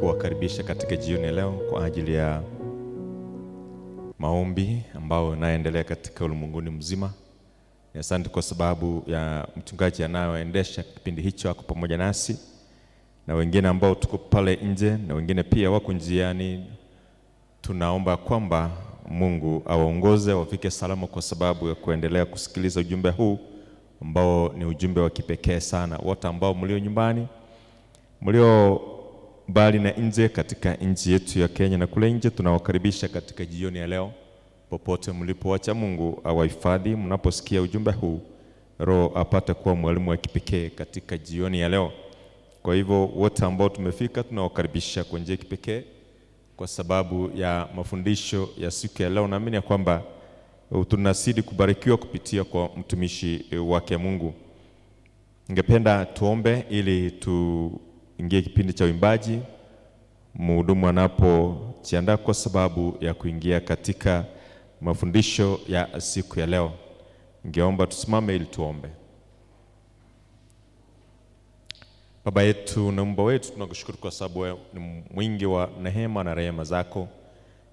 kuwakaribisha katika jioni ya leo kwa ajili ya maombi ambao yanaendelea katika ulimwenguni mzima. Asante kwa sababu ya mchungaji anayeendesha kipindi hicho ako pamoja nasi, na wengine ambao tuko pale nje na wengine pia wako njiani. Tunaomba kwamba Mungu awaongoze wafike salama, kwa sababu ya kuendelea kusikiliza ujumbe huu ambao ni ujumbe wa kipekee sana. Wote ambao mlio nyumbani, mlio mbali na nje katika nchi yetu ya Kenya na kule nje, tunawakaribisha katika jioni ya leo. Popote mlipo, acha Mungu awahifadhi mnaposikia ujumbe huu. Roho apate kuwa mwalimu wa kipekee katika jioni ya leo. Kwa hivyo wote ambao tumefika, tunawakaribisha kwa njia kipekee kwa sababu ya mafundisho ya siku ya leo. Naamini ya kwamba tunazidi kubarikiwa kupitia kwa mtumishi wake Mungu. Ningependa tuombe ili tuingie kipindi cha uimbaji, mhudumu anapojiandaa kwa sababu ya kuingia katika mafundisho ya siku ya leo. Ningeomba tusimame ili tuombe. Baba yetu na Mungu wetu, tunakushukuru kwa sababu ni mwingi wa neema na rehema zako.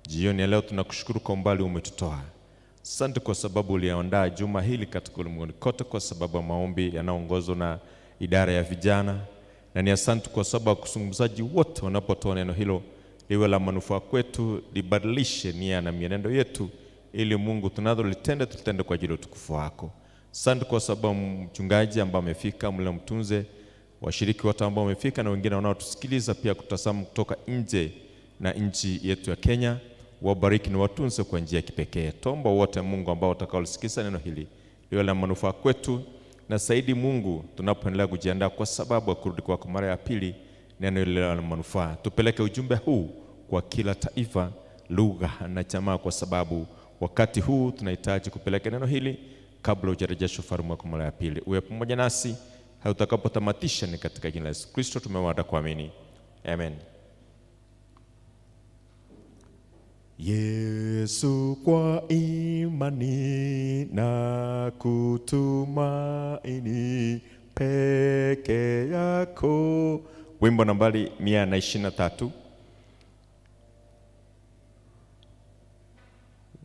Jioni ya leo tunakushukuru kwa umbali umetutoa. Asante kwa sababu uliandaa juma hili katika ulimwengu kote, kwa sababu ya maombi yanaongozwa na idara ya vijana. Na ni asante kwa sababu kusungumzaji wote wanapotoa neno hilo liwe la manufaa kwetu, libadilishe nia na mienendo yetu, ili Mungu tunalolitenda tutende kwa ajili ya utukufu wako. Asante kwa sababu mchungaji ambaye amefika, mle mtunze washiriki wote ambao wamefika na wengine wanaotusikiliza pia kutazama kutoka nje na nchi yetu ya Kenya. Wabariki na watunze kwa njia ya kipekee. Tuomba wote Mungu ambao watakaolisikiza neno hili liwe la manufaa kwetu, na zaidi Mungu tunapoendelea kujiandaa kwa sababu ya kurudi kwako mara ya pili, neno hili la manufaa. Tupeleke ujumbe huu kwa kila taifa, lugha na jamaa, kwa sababu wakati huu tunahitaji kupeleka neno hili kabla hujarejeshwa ufalme wako mara ya pili. Uwe pamoja nasi hadi utakapotamatisha. Ni katika jina la Yesu Kristo tumeomba kuamini. Amen. Yesu, kwa imani na kutumaini peke yako. Wimbo nambari 123.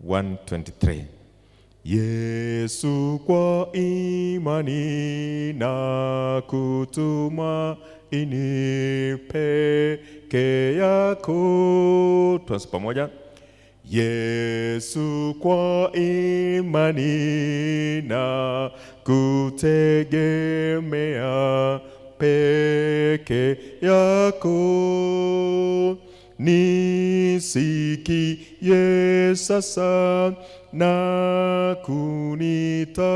123. Yesu, kwa imani na kutumaini peke yako. Tuanze pamoja. Yesu, kwa imani na kutegemea peke yako. Nisikie sasa na kunitakasa,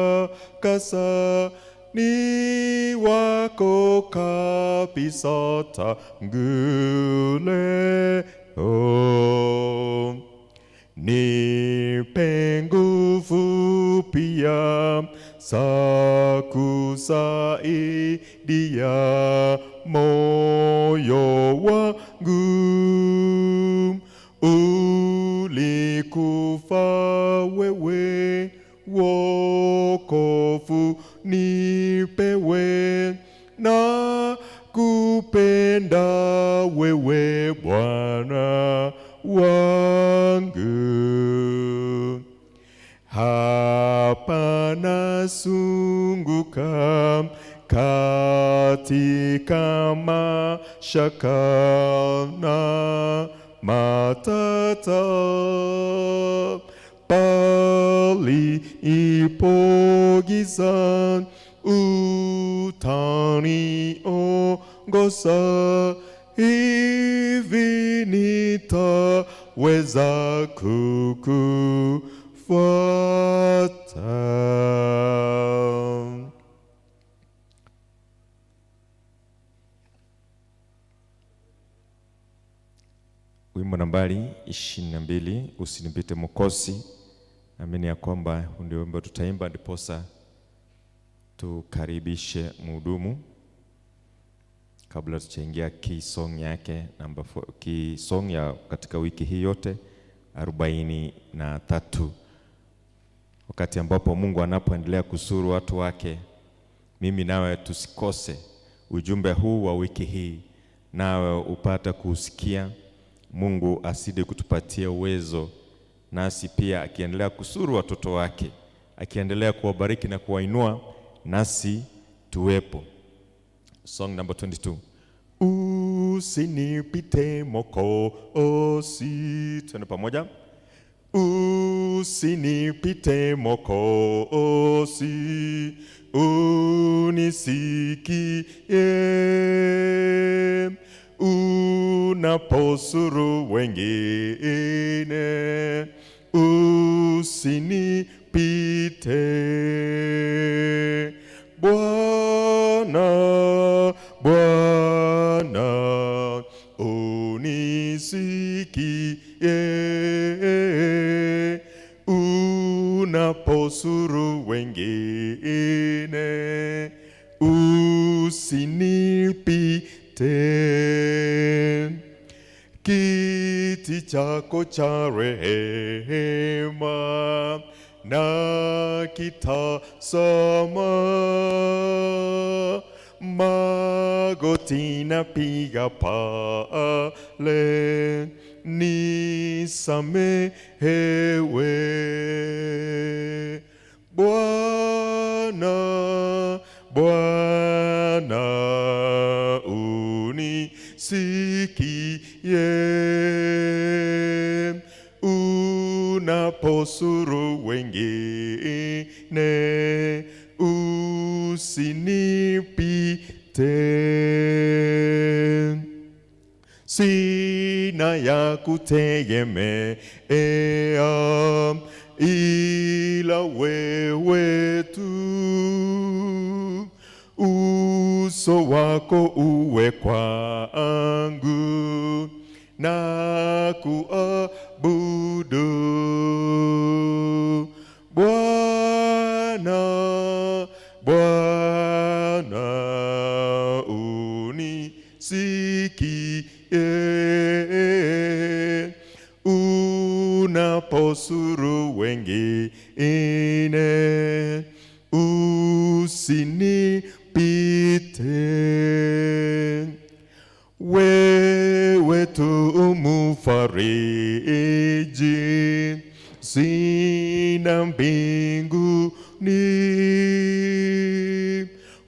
ni wako kabisa tangu leo. Nipe nguvu pia za kusaidia moyo wangu. Ulikufa wewe, wokovu nipewe, na kupenda wewe Bwana wangu. Hapa nasunguka katika mashaka na matata, palipo giza utaniongoza, hivi nitaweza kukufuata. Wimbo nambari 22, usinipite Mwokozi. Naamini ya kwamba ndio wimbo tutaimba, ndiposa tukaribishe mhudumu kabla tuchaingia key song yake namba 4, key song ya katika wiki hii yote 43. Wakati ambapo Mungu anapoendelea kusuru watu wake, mimi nawe tusikose ujumbe huu wa wiki hii nawe upata kusikia. Mungu asidi kutupatia uwezo, nasi pia akiendelea kusuru watoto wake, akiendelea kuwabariki na kuwainua, nasi tuwepo. Song number 22. Usinipite Mwokozi. Twende pamoja. Usinipite Mwokozi, unisikie unaposuru wengine. Usinipite Bwana, Bwana, unisikie unaposuru wengine. Usinipite. Kiti chako cha rehema na kitazama, magoti napiga pale, nisamehewe. Bwana, Bwana, unisikie unaposuru wengine. Usinipite. Sina ya kutegemea ila wewe tu. Uso wako uwe kwangu na kuabudu. Bwana, Bwana, unisikie unaposuru wengine. Usinipite. Wewe tu umufariji, sina mbinguni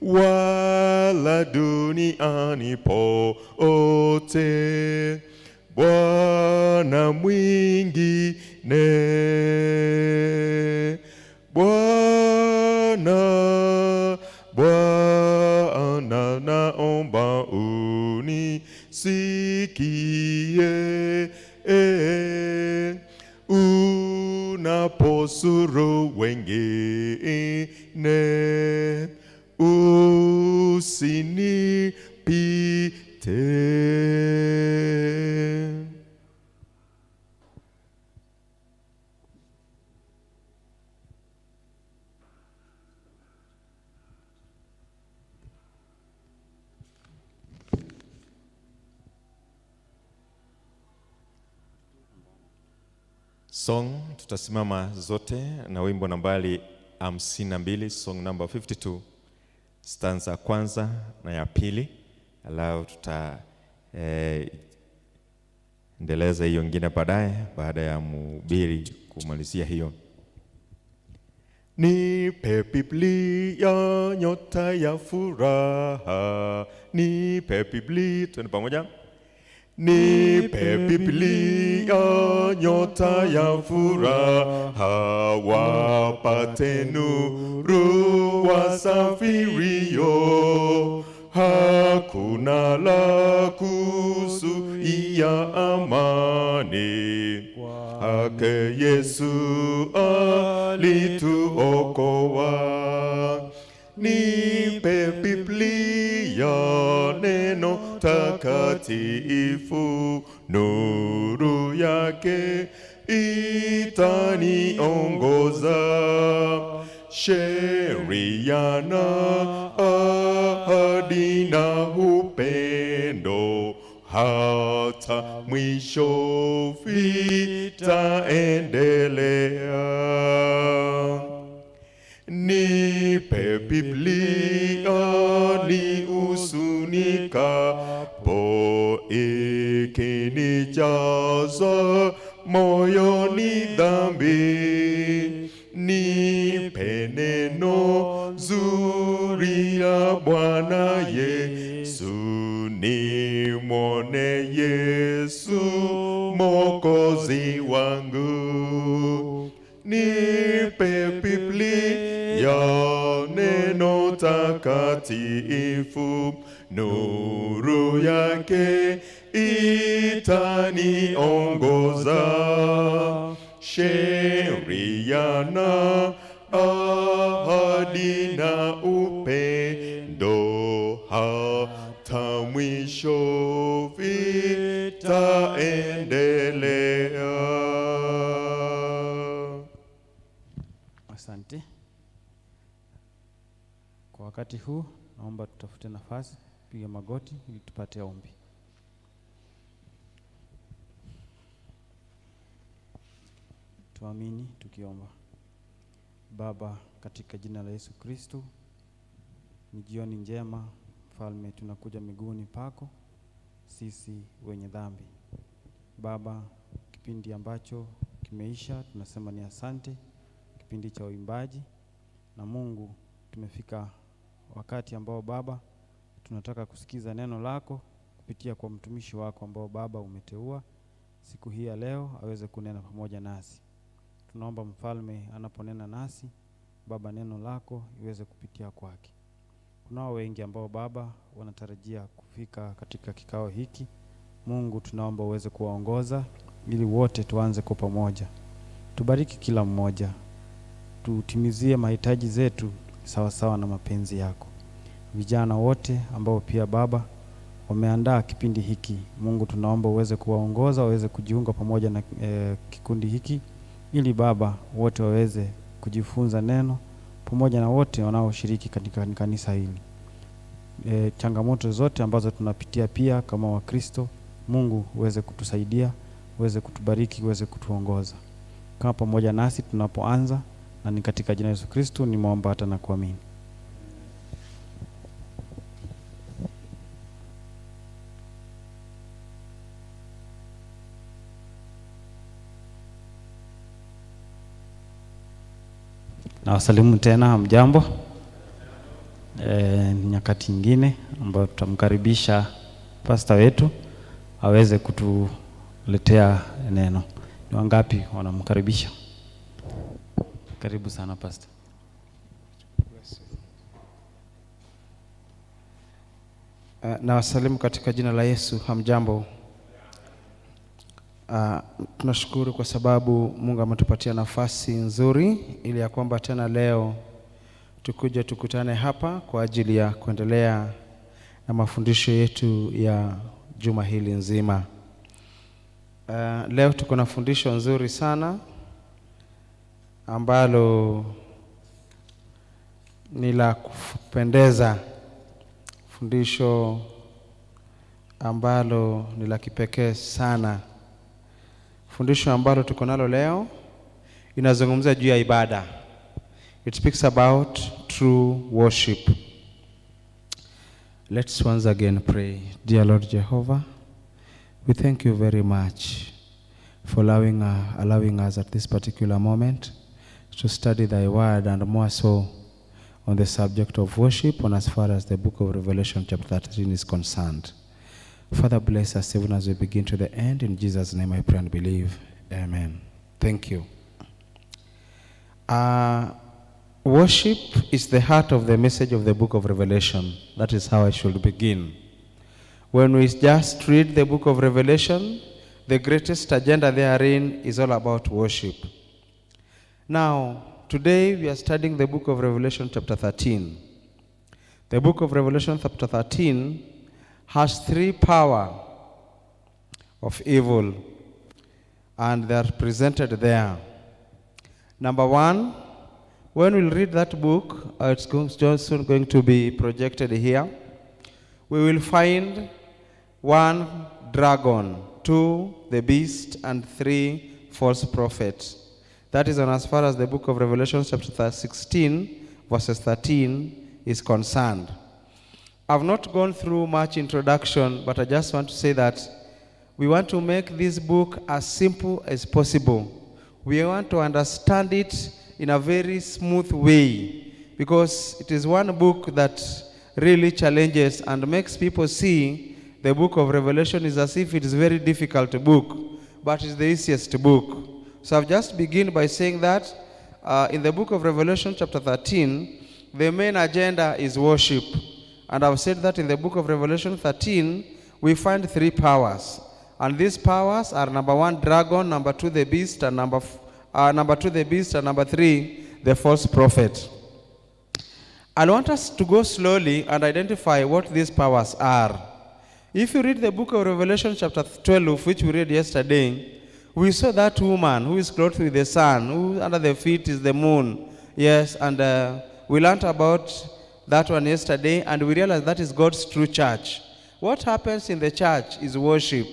wala duniani pote, Bwana mwingine. Bwana, Bwana, naomba unisikie unaposuru wengine. Usinipite. Song tutasimama zote na wimbo nambari 52, song number 52, stanza kwanza na ya pili, alafu endeleza hiyo nyingine baadaye, baada ya mhubiri kumalizia hiyo. Nipe Biblia, nyota ya furaha. Nipe Biblia, twende pamoja. Nipe Biblia, nyota ya furaha, wapate nuru wasafirio. Hakuna la kuzuia amani, kwake Yesu alituokoa. Nipe Biblia, neno takatifu, nuru yake itaniongoza. Sheria na ahadi na upendo, hata mwisho vitaendelea. Nipe Biblia, ni usunikapo ikinijaza moyoni dhambi, nipe neno zuri ya Bwana Yesu, nimwone Yesu Mwokozi wangu. Nipe Biblia, neno takatifu, nuru yake itaniongoza, sheria na ahadi na upendo, hata mwisho vitaendelea. Asante. Kwa wakati huu naomba tutafute nafasi, piga magoti ili tupate ombi. Tuamini tukiomba. Baba, katika jina la Yesu Kristo, ni jioni njema Mfalme, tunakuja miguuni pako sisi wenye dhambi. Baba, kipindi ambacho kimeisha tunasema ni asante, kipindi cha uimbaji. Na Mungu, tumefika wakati ambao Baba tunataka kusikiza neno lako kupitia kwa mtumishi wako ambao Baba umeteua siku hii ya leo aweze kunena pamoja nasi. Tunaomba Mfalme, anaponena nasi Baba, neno lako iweze kupitia kwake. Kunao wengi ambao Baba wanatarajia kufika katika kikao hiki. Mungu, tunaomba uweze kuwaongoza ili wote tuanze kwa pamoja. Tubariki kila mmoja, tutimizie mahitaji zetu sawa sawa na mapenzi yako. Vijana wote ambao pia Baba wameandaa kipindi hiki, Mungu tunaomba uweze kuwaongoza, waweze kujiunga pamoja na kikundi hiki, ili Baba wote waweze kujifunza neno pamoja na wote wanaoshiriki katika kanisa hili. Changamoto zote ambazo tunapitia pia kama Wakristo, Mungu uweze kutusaidia, uweze kutubariki, uweze kutuongoza. Kama pamoja nasi tunapoanza, na ni katika jina la Yesu Kristo nimeomba hata na kuamini. Na wasalimu tena, mjambo. Ni nyakati nyingine ambayo tutamkaribisha pastor wetu aweze kutuletea neno. Ni wangapi wanamkaribisha? Karibu sana pastor. Na wasalimu katika jina la Yesu. Hamjambo. Tunashukuru kwa sababu Mungu ametupatia nafasi nzuri ili ya kwamba tena leo tukutane hapa kwa ajili ya kuendelea na mafundisho yetu ya juma hili nzima. Leo tuko na fundisho nzuri sana ambalo ni la kupendeza, fundisho ambalo ni la kipekee sana. Fundisho ambalo tuko nalo leo inazungumzia juu ya ibada. It speaks about true worship. Let's once again pray. Dear Lord Jehovah, we thank you very much for allowing us at this particular moment to study thy word, and more so on the subject of worship, and as far as the book of Revelation chapter 13 is concerned. Father, bless us even as we begin to the end. In Jesus' name I pray and believe. Amen. Thank you. Worship is the heart of the message of the book of Revelation. That is how I should begin. When we just read the book of Revelation, the greatest agenda therein is all about worship. Now, today we are studying the book of Revelation chapter 13. The book of Revelation chapter 13 has three powers of evil, and they are presented there. Number one, when we read that book, it's just going to be projected here. We will find 1, dragon, 2, the beast, and 3, false prophets. That is as far as the book of Revelation chapter 16, verses 13 is concerned. I've not gone through much introduction, but I just want to say that we want to make this book as simple as possible. We want to understand it in a very smooth way, because it is one book that really challenges and makes people see the book of Revelation is as if it is a very difficult book, but it's the easiest book. So I've just begun by saying that in the book of Revelation chapter 13, the main agenda is worship. And I've said that in the book of Revelation 13, we find 3 powers. And these powers are number 1, dragon, number 2, the beast, and number 2, the beast, and number 3, the false prophet. I want us to go slowly and identify what these powers are. If you read the book of Revelation chapter 12, which we read yesterday, we saw that woman who is clothed with the sun, who under the feet is the moon. Yes, and we learned about that one yesterday, and we realized that is God's true church. What happens in the church is worship.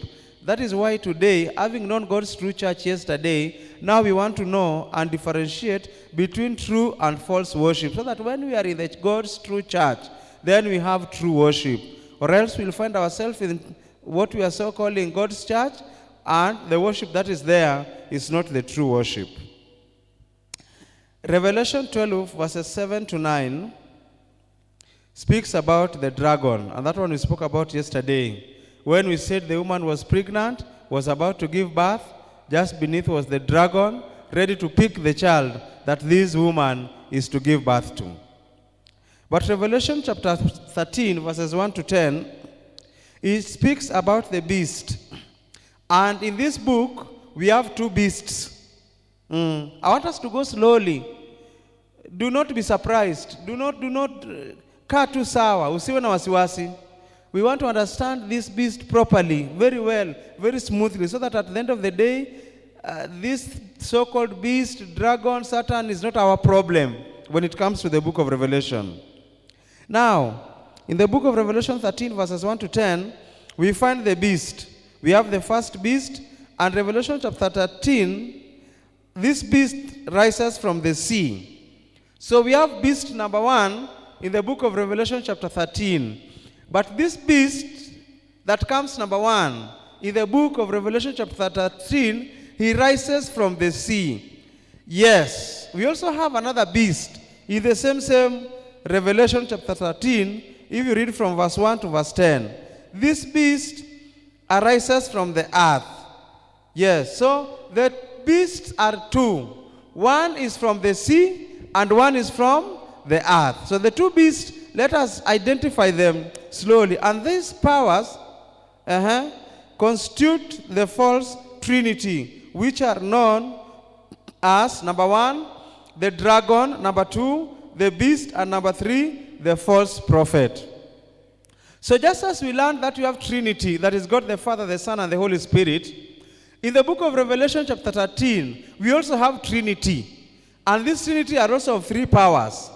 That is why today, having known God's true church yesterday, now we want to know and differentiate between true and false worship, so that when we are in the God's true church, then we have true worship. Or else we'll find ourselves in what we are so calling God's church, and the worship that is there is not the true worship. Revelation 12 verses 7 to 9 speaks about the dragon, and that one we spoke about yesterday. When we said the woman was pregnant, was about to give birth, just beneath was the dragon, ready to pick the child that this woman is to give birth to. But Revelation chapter 13, verses 1 to 10, it speaks about the beast. And in this book, we have 2 beasts. I want us to go slowly. Do not be surprised. Do not kaa tu sawa, usiwe na wasiwasi. We want to understand this beast properly, very well, very smoothly, so that at the end of the day, this so-called beast, dragon, Satan is not our problem when it comes to the book of Revelation. Now, in the book of Revelation 13, verses 1 to 10, we find the beast. We have the first beast, and Revelation chapter 13, this beast rises from the sea. So we have beast number 1 in the book of Revelation chapter 13. But this beast that comes number 1 in the book of Revelation chapter 13, he rises from the sea. Yes, we also have another beast in the same Revelation chapter 13, if you read from verse 1 to verse 10. This beast arises from the earth. Yes, so the beasts are 2. One is from the sea and one is from the earth. So the 2 beasts, let us identify them slowly. And these powers constitute the false trinity, which are known as, number 1, the dragon, number 2, the beast, and number 3, the false prophet. So just as we learned that we have Trinity, that is God the Father, the Son, and the Holy Spirit, in the book of Revelation chapter 13, we also have Trinity. And this Trinity are also of 3 powers.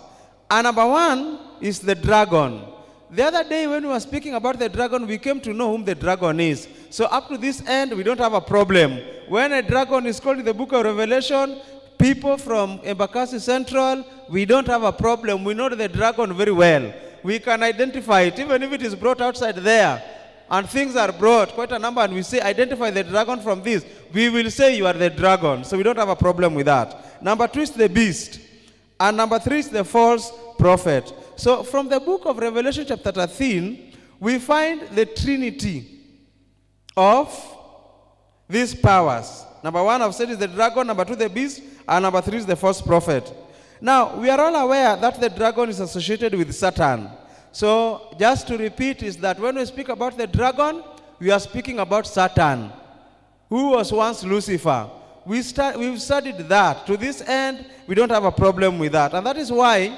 And number 1 is the dragon. The other day when we were speaking about the dragon, we came to know whom the dragon is. So up to this end, we don't have a problem. When a dragon is called in the book of Revelation, people from Embakasi Central, we don't have a problem. We know the dragon very well. We can identify it, even if it is brought outside there, and things are brought, quite a number, and we say, identify the dragon from this. We will say you are the dragon, so we don't have a problem with that. Number 2 is the beast, and number 3 is the false prophet. So from the book of Revelation chapter 13, we find the trinity of these powers. Number 1, I've said, is the dragon. Number 2, the beast. And number 3 is the false prophet. Now, we are all aware that the dragon is associated with Satan. So, just to repeat, is that when we speak about the dragon, we are speaking about Satan, who was once Lucifer. We've studied that. To this end, we don't have a problem with that. And that is why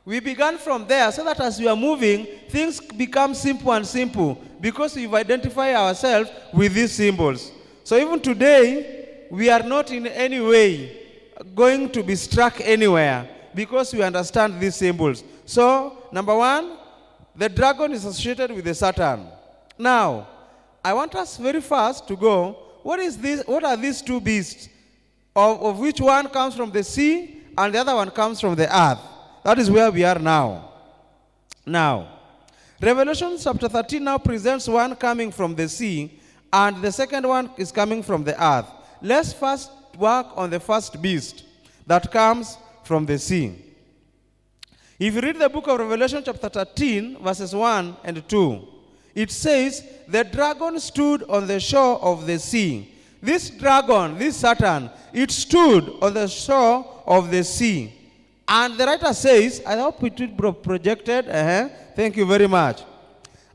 we began from there, so that as we are moving, things become simple and simple, because we've identified ourselves with these symbols. So even today, we are not in any way going to be struck anywhere, because we understand these symbols. So, number 1, the dragon is associated with the Satan. Now, I want us very fast to go, what are these 2 beasts, of which one comes from the sea and the other one comes from the earth? That is where we are now. Now, Revelation chapter 13 now presents one coming from the sea, and the second one is coming from the earth. Let's first work on the first beast that comes from the sea. If you read the book of Revelation chapter 13, verses 1 and 2, it says, the dragon stood on the shore of the sea. This dragon, this Satan, it stood on the shore of the sea. And the writer says, I hope it will be projected. Thank you very much.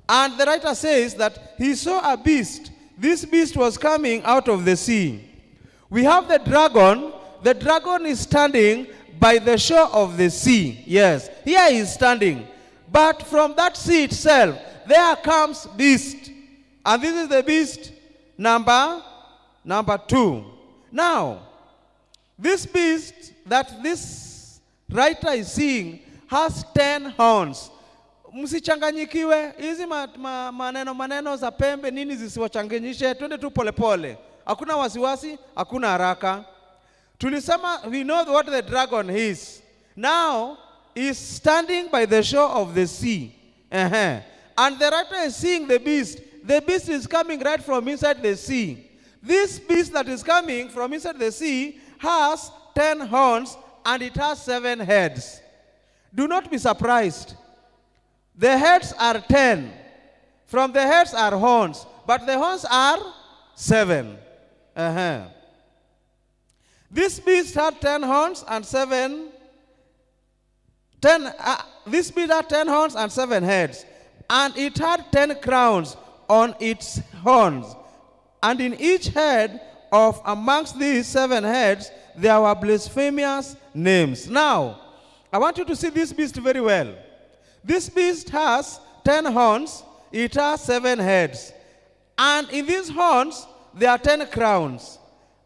And the writer says that he saw a beast. This beast was coming out of the sea. We have the dragon. The dragon is standing by the shore of the sea. Yes, here he is standing. But from that sea itself, there comes beast. And this is the beast number 2. Now, this beast that this writer is seeing has 10 horns. Msichanganyikiwe, hizi maneno za pembe nini zisiwachanganyishe, twende tu polepole. Hakuna wasiwasi, hakuna haraka. Tulisema, we know what the dragon is. Now, he's standing by the shore of the sea. And the writer is seeing the beast. The beast is coming right from inside the sea. This beast that is coming from inside the sea has 10 horns and it has 7 heads. Do not be surprised. The heads are 10. From the heads are horns, but the horns are 7. This beast had 10 horns and 7. This beast had 10 horns and 7 heads, and it had 10 crowns on its horns. And in each head of amongst these 7 heads, there were blasphemous names. Now, I want you to see this beast very well. This beast has 10 horns, it has 7 heads. And in these horns, there are 10 crowns.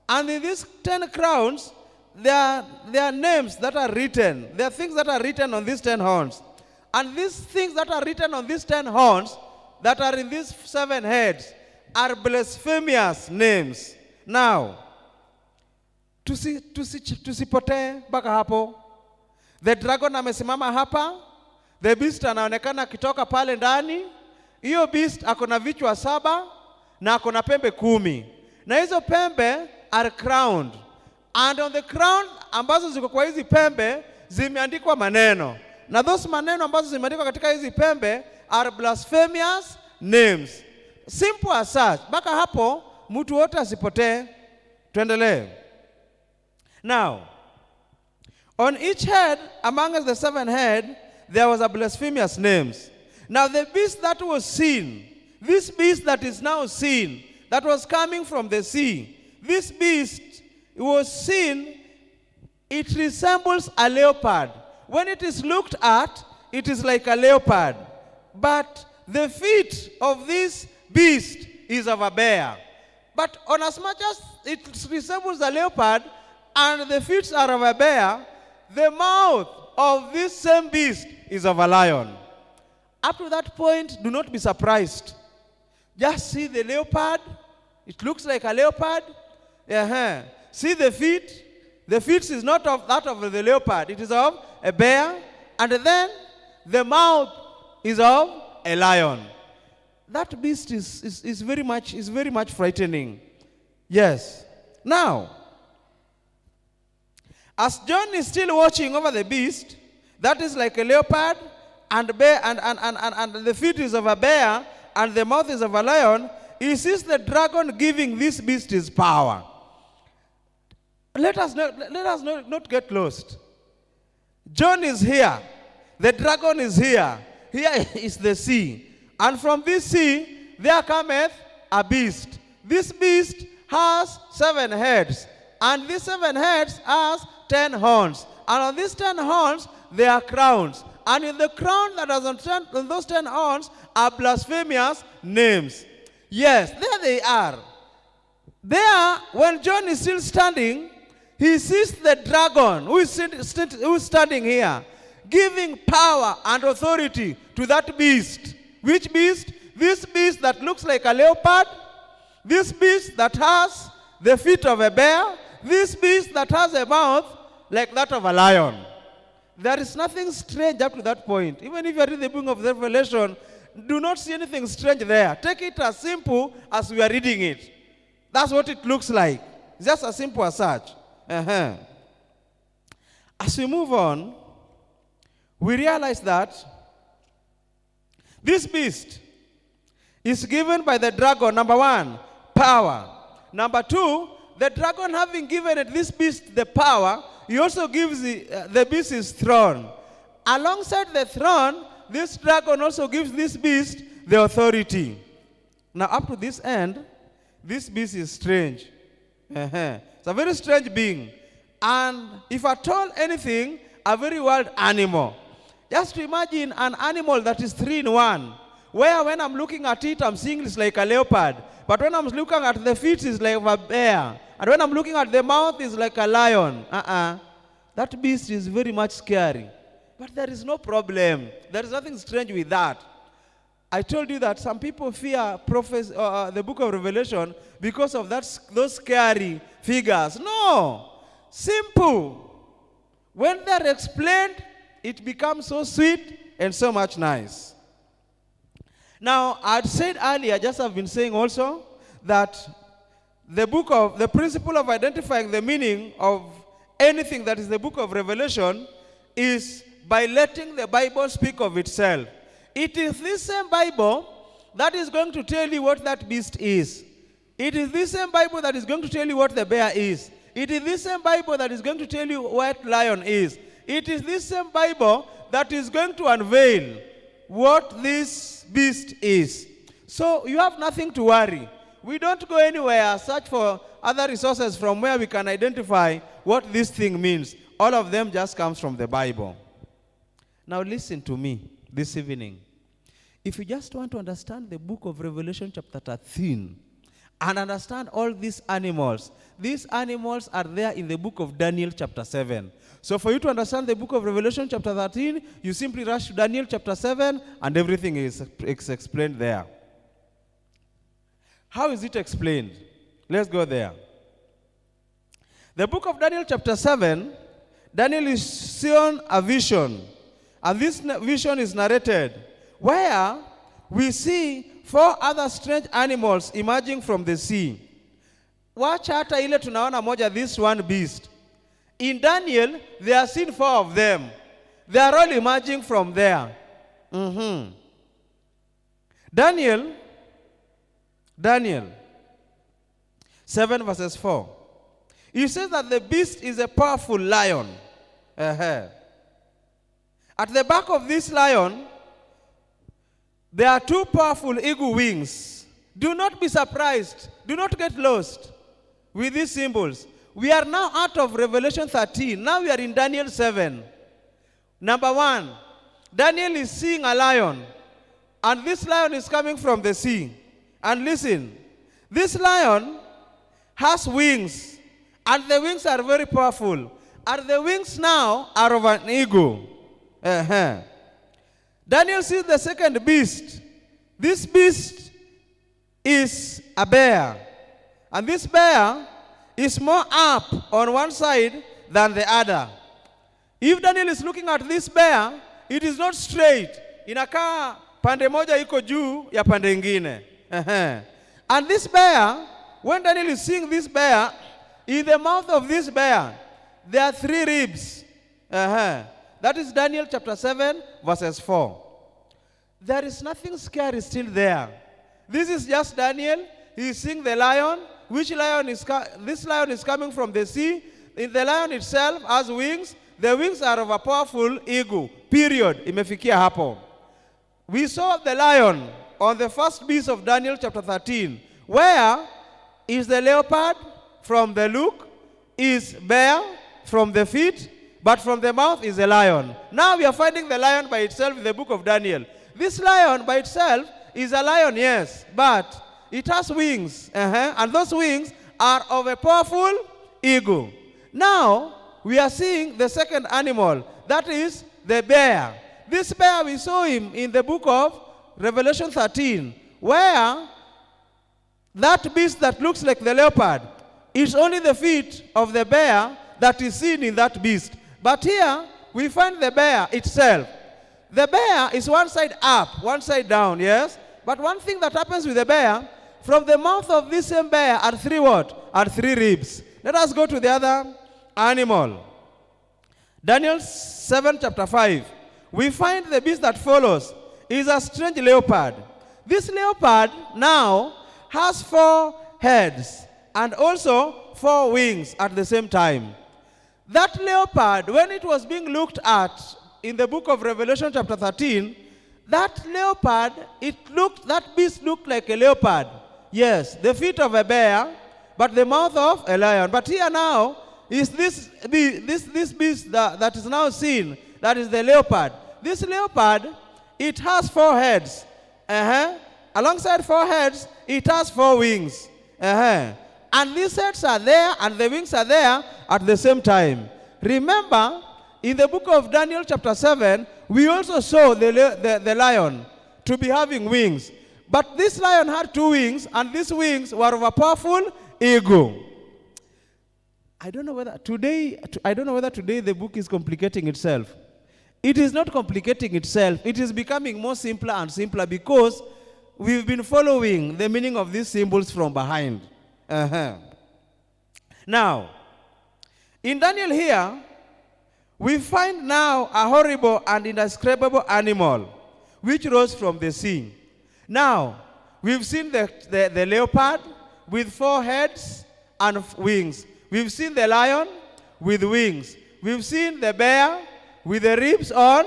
And in these 10 crowns, there are names that are written. There are things that are written on these 10 horns. And these things that are written on these 10 horns, that are in these 7 heads, are blasphemous names. Now, tusipotee mpaka hapo. The dragon amesimama hapa. The beast anaonekana kitoka pale ndani. Hiyo beast akona vichwa 7 na akona pembe 10. Na hizo pembe are crowned. And on the crown ambazo ziko kwa hizi pembe zimeandikwa maneno. Na those maneno ambazo zimeandikwa katika hizi pembe are blasphemous names. Simple as such. Baka hapo mtu wote asipotee. Tuendelee. Now, on each head among the 7 heads, there was a blasphemous names. Now the beast that was seen, this beast that is now seen, that was coming from the sea, this beast was seen, it resembles a leopard. When it is looked at, it is like a leopard. But the feet of this beast is of a bear. But on as much as it resembles a leopard and the feet are of a bear, the mouth of this same beast is of a lion. Up to that point, do not be surprised. Just see the leopard. It looks like a leopard. See the feet. The feet is not of that of the leopard. It is of a bear. And then the mouth is of a lion. That beast is very much frightening. Yes. Now, as John is still watching over the beast, that is like a leopard, and bear, and the feet is of a bear, and the mouth is of a lion, he sees the dragon giving this beast his power. Let us not get lost. John is here. The dragon is here. Here is the sea. And from this sea, there cometh a beast. This beast has 7 heads. And these 7 heads has 10 horns. And on these 10 horns, there are crowns. And in the crown that is on those 10 horns are blasphemous names. Yes, there they are. There, when John is still standing, he sees the dragon who is standing here, giving power and authority to that beast. Which beast? This beast that looks like a leopard, this beast that has the feet of a bear, this beast that has a mouth like that of a lion. There is nothing strange up to that point. Even if you read the book of Revelation, Do not see anything strange there. Take it as simple as we are reading it. That's what it looks like. Just as simple as such. As we move on, we realize that this beast is given by the dragon, number one, power. Number two, the dragon having given this beast the power, he also gives the beast his throne. Alongside the throne, this dragon also gives this beast the authority. Now up to this end, this beast is strange. It's a very strange being. And if at all anything, a very wild animal. Just to imagine an animal that is 3 in 1. Where when I'm looking at it, I'm seeing it's like a leopard. But when I'm looking at the feet, it's like a bear. And when I'm looking at the mouth, it's like a lion. That beast is very much scary. But there is no problem. There is nothing strange with that. I told you that some people fear the book of Revelation because of those scary figures. No. Simple. When they're explained, it becomes so sweet and so much nice. Now, I said earlier, just have been saying also, that the principle of identifying the meaning of anything that is the book of Revelation is by letting the Bible speak of itself. It is this same Bible that is going to tell you what that beast is. It is this same Bible that is going to tell you what the bear is. It is this same Bible that is going to tell you what lion is. It is this same Bible that is going to unveil what this beast is. So you have nothing to worry. We don't go anywhere, search for other resources from where we can identify what this thing means. All of them just comes from the Bible. Now listen to me this evening. If you just want to understand the book of Revelation chapter 13 and understand all these animals are there in the book of Daniel chapter 7. So for you to understand the book of Revelation chapter 13, you simply rush to Daniel chapter 7 and everything is explained there. How is it explained? Let's go there. The book of Daniel chapter 7, Daniel is shown a vision. And this vision is narrated where we see 4 other strange animals emerging from the sea. Wacha hata ile tunaona moja, this one beast. In Daniel, they are seen 4 of them. They are all emerging from there. Daniel 7 verses 4. He says that the beast is a powerful lion. At the back of this lion, there are 2 powerful eagle wings. Do not be surprised. Do not get lost with these symbols. We are now out of Revelation 13. Now we are in Daniel 7. Number 1, Daniel is seeing a lion. And this lion is coming from the sea. And listen, this lion has wings. And the wings are very powerful. And the wings now are of an eagle. Daniel sees the second beast. This beast is a bear. And this bear is more up on one side than the other. If Daniel is looking at this bear, it is not straight. Inakaa pande moja iko juu ya pande ingine. And this bear, when Daniel is seeing this bear, in the mouth of this bear, there are 3 ribs. That is Daniel chapter 7, verses 4. There is nothing scary still there. This is just Daniel. He is seeing the lion. Which lion is this lion is coming from the sea. In the lion itself has wings. The wings are of a powerful eagle. Period. Imefikia hapo. We saw the lion on the first beast of Daniel chapter 13. Where is the leopard from the look, is bear from the feet, but from the mouth is a lion. Now we are finding the lion by itself in the book of Daniel. This lion by itself is a lion, yes, but it has wings. And those wings are of a powerful eagle. Now we are seeing the second animal, that is the bear. This bear, we saw him in the book of Revelation 13, where that beast that looks like the leopard, it's only the feet of the bear that is seen in that beast. But here, we find the bear itself. The bear is one side up, one side down, yes? But one thing that happens with the bear, from the mouth of this same bear are three what? Are three ribs. Let us go to the other animal. Daniel 7 chapter 5. We find the beast that follows is a strange leopard. This leopard now has 4 heads and also 4 wings at the same time. That leopard, when it was being looked at in the book of Revelation chapter 13, that leopard, that beast looked like a leopard. Yes, the feet of a bear, but the mouth of a lion. But here now is this beast that is now seen, that is the leopard. This leopard, it has 4 heads. Alongside 4 heads, it has 4 wings. And these heads are there and the wings are there at the same time. Remember, in the book of Daniel chapter 7, we also saw the lion to be having wings. But this lion had 2 wings, and these wings were of a powerful eagle. I don't know whether today the book is complicating itself. It is not complicating itself. It is becoming more simpler and simpler because we've been following the meaning of these symbols from behind. Now, in Daniel here, we find now a horrible and indescribable animal which rose from the sea. Now, we've seen the leopard with 4 heads and wings. We've seen the lion with wings. We've seen the bear with the ribs on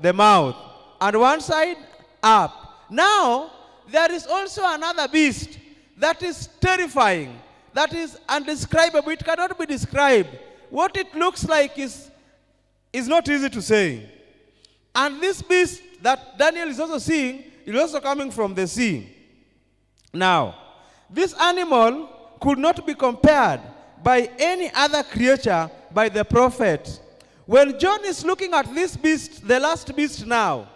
the mouth and one side up. Now, there is also another beast that is terrifying, that is undescribable. It cannot be described. What it looks like is not easy to say. And this beast that Daniel is also seeing is also coming from the sea. Now, this animal could not be compared by any other creature by the prophet. When John is looking at this beast, the last beast now,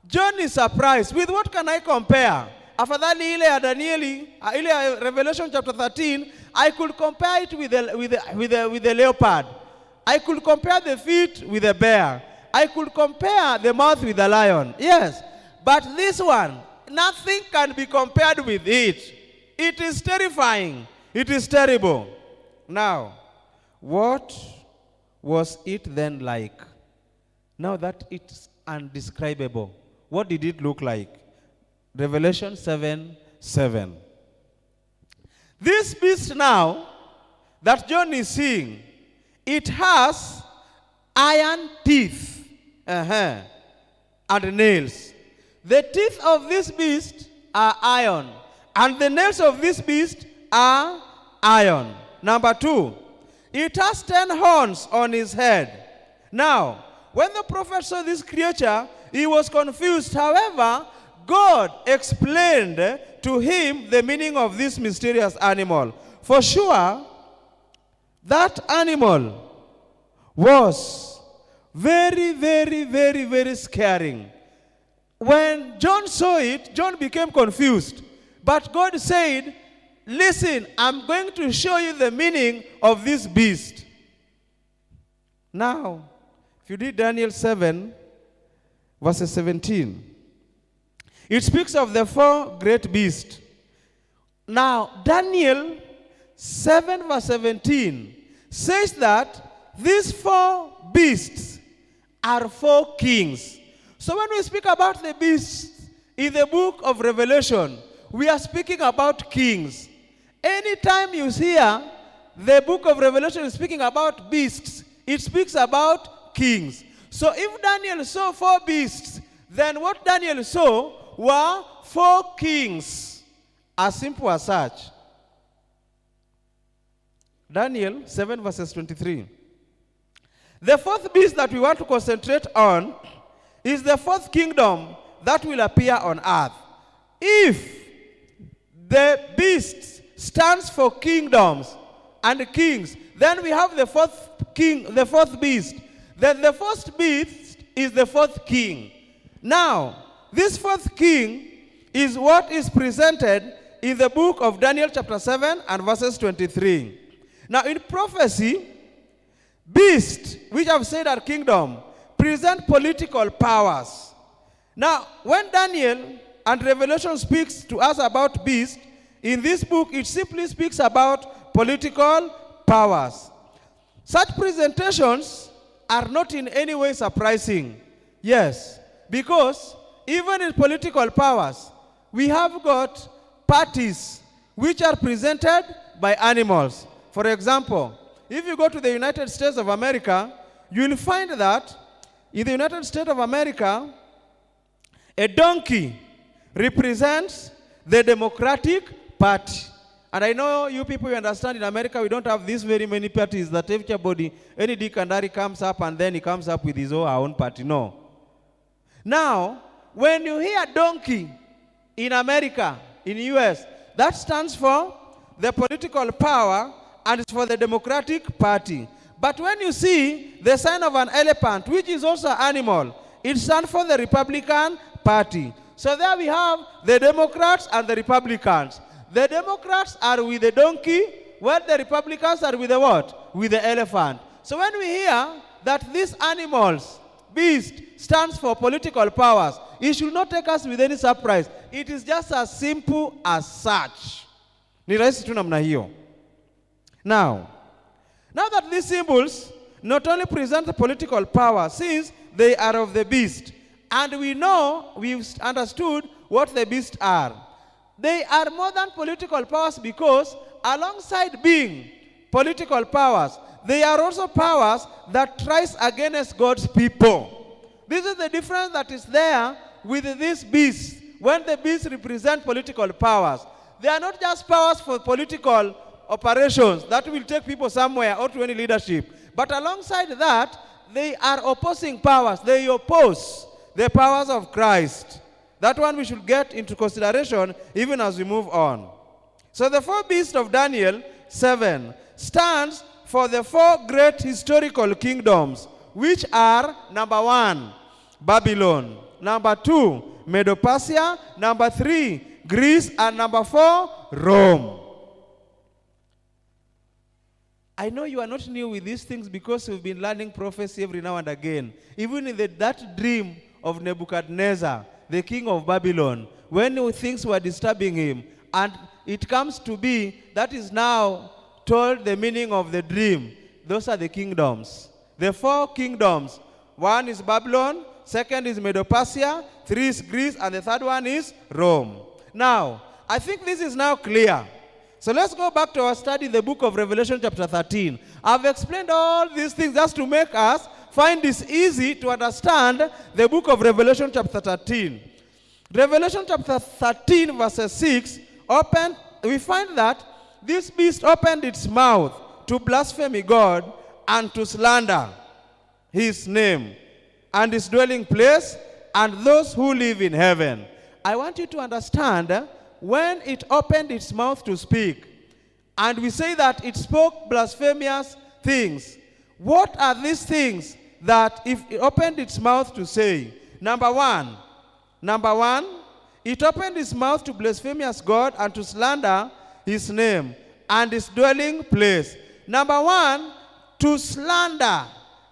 John is surprised. With what can I compare? Afadhali ile ya Danieli, ile Revelation chapter 13, I could compare it with the leopard. I could compare the feet with a bear. I could compare the mouth with a lion. Yes, but this one, nothing can be compared with it. It is terrifying. It is terrible. Now, what was it then like? Now that it's undescribable, what did it look like? Revelation 7:7. This beast now that John is seeing, it has iron teeth and nails. The teeth of this beast are iron, and the nails of this beast are iron. Number 2, it has 10 horns on his head. Now, when the prophet saw this creature, he was confused. However, God explained to him the meaning of this mysterious animal. For sure, that animal was very, very, very, very scaring. When John saw it, John became confused. But God said, listen, I'm going to show you the meaning of this beast. Now, if you read Daniel 7, verses 17, it speaks of the 4 great beasts. Now, Daniel 7, verse 17 says that these 4 beasts are 4 kings. So when we speak about the beasts in the book of Revelation, we are speaking about kings. Anytime you hear the book of Revelation is speaking about beasts, it speaks about kings. So if Daniel saw 4 beasts, then what Daniel saw were 4 kings, as simple as such. Daniel 7 verses 23. The 4th beast that we want to concentrate on is the 4th kingdom that will appear on earth. If the beast stands for kingdoms and kings, then we have the 4th king, the 4th beast. Then the 1st beast is the 4th king. Now, this 4th king is what is presented in the book of Daniel chapter 7 and verses 23. Now in prophecy, beasts, which I've said are kingdom, present political powers. Now, when Daniel and Revelation speaks to us about beast, in this book it simply speaks about political powers. Such presentations are not in any way surprising. Yes, because even in political powers, we have got parties which are presented by animals. For example, if you go to the United States of America, you will find that in the United States of America, a donkey represents the Democratic Party. And I know you people, you understand in America we don't have these very many parties that everybody, any Dick and Harry comes up and then he comes up with his own party. No. Now, when you hear donkey in America, in the US, that stands for the political power and it's for the Democratic Party. But when you see the sign of an elephant, which is also an animal, it stands for the Republican Party. So there we have the Democrats and the Republicans. The Democrats are with the donkey, while the Republicans are with the what? With the elephant. So when we hear that these animals, beast, stands for political powers, it should not take us with any surprise. It is just as simple as such. Ni rahisi tu namna hiyo. Now that these symbols not only present the political power, since they are of the beast, and we know, we've understood what the beasts are. They are more than political powers because alongside being political powers, they are also powers that rise against God's people. This is the difference that is there with these beasts. When the beasts represent political powers, they are not just powers for political operations that will take people somewhere or to any leadership. But alongside that, they are opposing powers. They oppose the powers of Christ. That one we should get into consideration even as we move on. So the four beasts of Daniel 7 stands for the four great historical kingdoms, which are number 1, Babylon, number 2, Medo-Persia, number 3, Greece, and number 4, Rome. I know you are not new with these things because we've been learning prophecy every now and again. Even in that dream of Nebuchadnezzar, the king of Babylon, when things were disturbing him, and it comes to be, that is now told the meaning of the dream. Those are the kingdoms. The four kingdoms. 1 is Babylon, 2nd is Medo-Persia, 3 is Greece, and the 3rd one is Rome. Now, I think this is now clear. So let's go back to our study, the book of Revelation chapter 13. I've explained all these things just to make us find this easy to understand the book of Revelation chapter 13. Revelation chapter 13 verses 6, we find that this beast opened its mouth to blaspheme God and to slander his name and his dwelling place and those who live in heaven. I want you to understand when it opened its mouth to speak, and we say that it spoke blasphemous things. What are these things that if it opened its mouth to say? Number one, it opened its mouth to blasphemous God and to slander his name and his dwelling place. Number 1, to slander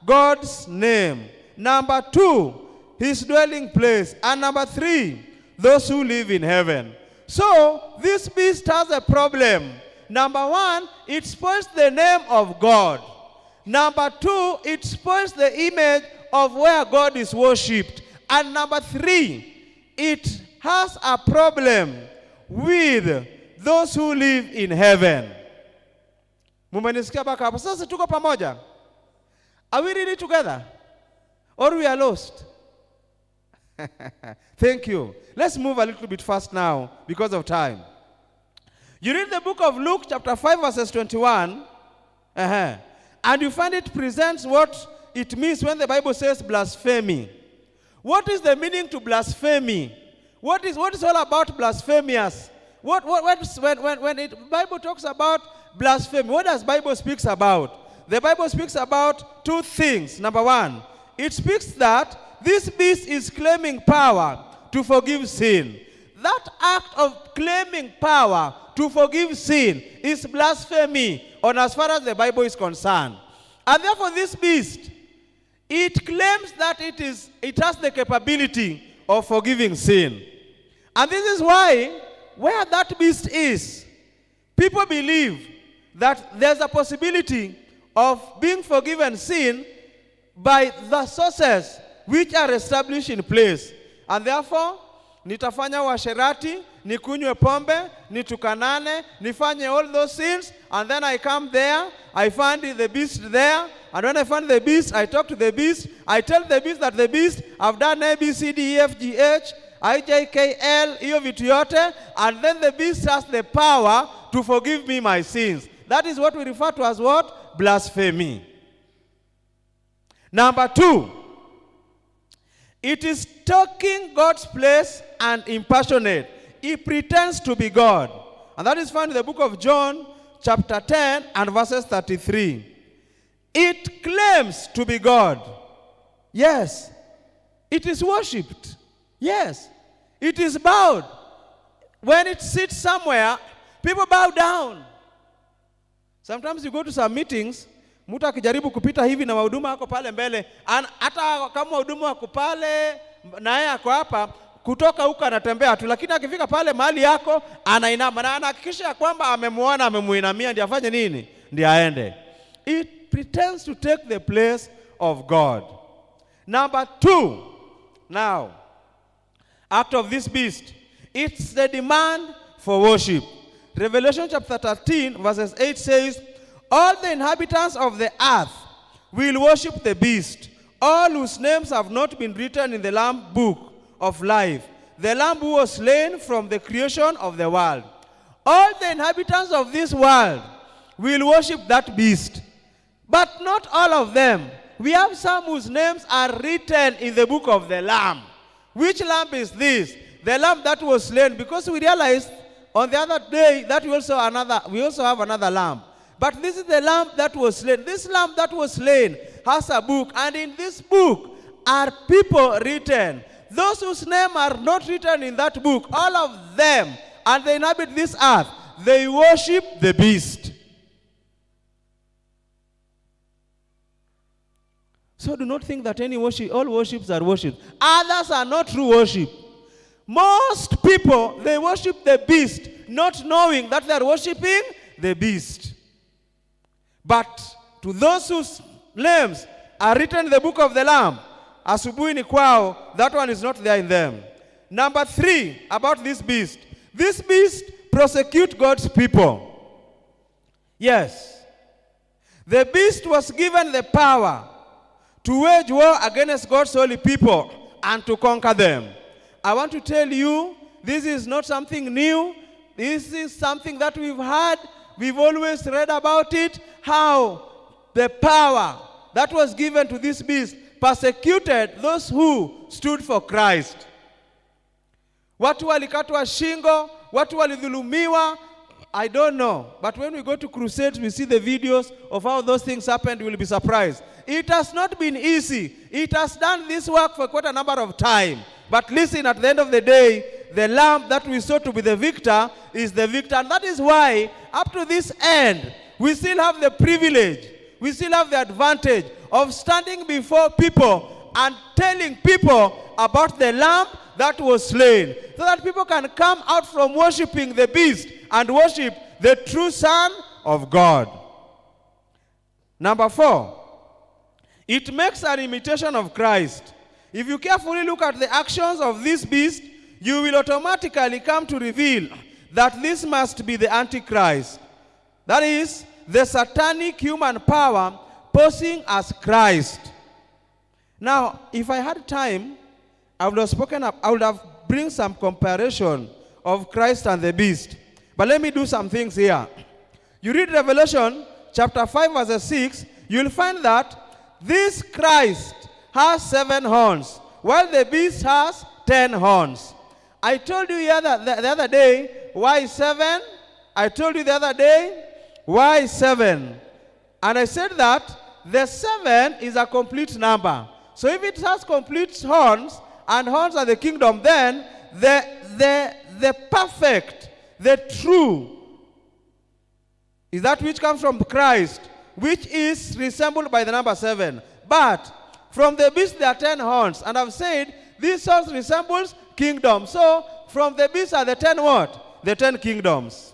God's name. Number 2, his dwelling place. And number 3, those who live in heaven. So, this beast has a problem. Number 1, it spoils the name of God. Number 2, it spoils the image of where God is worshipped. And number 3, it has a problem with those who live in heaven. Mumenisikia baka hapo. Sasa tuko pamoja? Are we really together? Or we are lost? Thank you. Let's move a little bit fast now because of time. You read the book of Luke chapter 5 verses 21, and you find it presents what it means when the Bible says blasphemy. What is the meaning to blasphemy? What is all about blasphemous? When the Bible talks about blasphemy, what does the Bible speaks about? The Bible speaks about two things. Number 1, it speaks that this beast is claiming power to forgive sin. That act of claiming power to forgive sin is blasphemy on as far as the Bible is concerned. And therefore this beast, it claims that it has the capability of forgiving sin. And this is why, where that beast is, people believe that there's a possibility of being forgiven sin by the sources which are established in place. And therefore, nitafanya uasherati, nikunywe pombe, nitukanane, nifanye all those sins, and then I come there, I find the beast there, and when I find the beast, I talk to the beast, I tell the beast that the beast, I've done A, B, C, D, E, F, G, H, I, J, K, L, hiyo vitu yote, and then the beast has the power to forgive me my sins. That is what we refer to as what? Blasphemy. Number 2, it is taking God's place and impersonate. He pretends to be God. And that is found in the book of John, chapter 10 and verses 33. It claims to be God. Yes. It is worshipped. Yes. It is bowed. When it sits somewhere, people bow down. Sometimes you go to some meetings, mtu akijaribu kupita hivi na wahuduma wako pale mbele, hata kama wahuduma wako pale na yeye ako hapa, kutoka huko anatembea tu, lakini akifika pale mahali yako anainama na anahakikisha kwamba amemuona, amemuinamia, ndiye afanye nini? Ndiye aende. It pretends to take the place of God. Number 2, now, act of this beast, it's the demand for worship. Revelation chapter 13 verses 8 says, all the inhabitants of the earth will worship the beast, all whose names have not been written in the Lamb book of life, the Lamb who was slain from the creation of the world. All the inhabitants of this world will worship that beast, but not all of them. We have some whose names are written in the book of the Lamb. Which Lamb is this? The Lamb that was slain, because we realized on the other day that we also have another lamb. But this is the lamb that was slain. This lamb that was slain has a book, and in this book are people written. Those whose name are not written in that book, all of them, and they inhabit this earth, they worship the beast. So do not think that all worships are worship. Others are not true worship. Most people, they worship the beast, not knowing that they are worshiping the beast. But to those whose names are written in the book of the Lamb, asubuhi ni kwao, that one is not there in them. Number 3, about this beast. This beast prosecutes God's people. Yes. The beast was given the power to wage war against God's holy people and to conquer them. I want to tell you, this is not something new. This is something that we've had. We've always read about it, how the power that was given to this beast persecuted those who stood for Christ. Watu walikatwa shingo, watu walidhulumiwa, I don't know. But when we go to crusades, we see the videos of how those things happened, we will be surprised. It has not been easy. It has done this work for quite a number of time. But listen, at the end of the day, the lamb that we saw to be the victor is the victor. And that is why, up to this end, we still have the privilege, we still have the advantage of standing before people and telling people about the lamb that was slain, so that people can come out from worshiping the beast and worship the true Son of God. Number 4, it makes an imitation of Christ. If you carefully look at the actions of this beast, you will automatically come to reveal that this must be the Antichrist. That is, the satanic human power posing as Christ. Now, if I had time, I would have bring some comparison of Christ and the beast. But let me do some things here. You read Revelation chapter 5 verse 6, you'll find that this Christ has 7 horns, while the beast has 10 horns. I told you the other day, why 7? I told you the other day, why 7? And I said that the 7 is a complete number. So if it has complete horns, and horns are the kingdom, then the perfect, the true, is that which comes from Christ, which is resembled by the number 7. But from the beast there are 10 horns. And I've said This also resembles kingdom. So, from the beast are the 10 what? The 10 kingdoms.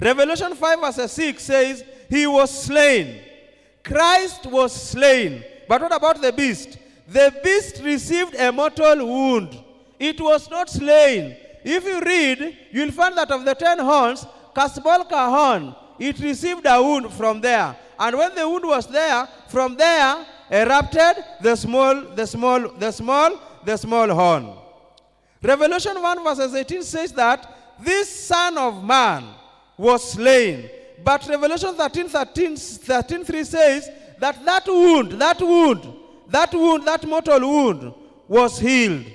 Revelation 5 verse 6 says, he was slain. Christ was slain. But what about the beast? The beast received a mortal wound. It was not slain. If you read, you'll find that of the 10 horns, Kasbalka horn, it received a wound from there. And when the wound was there, from there erupted the small horn. Revelation 1 verses 18 says that this Son of Man was slain. But Revelation 13:3 says that mortal wound was healed.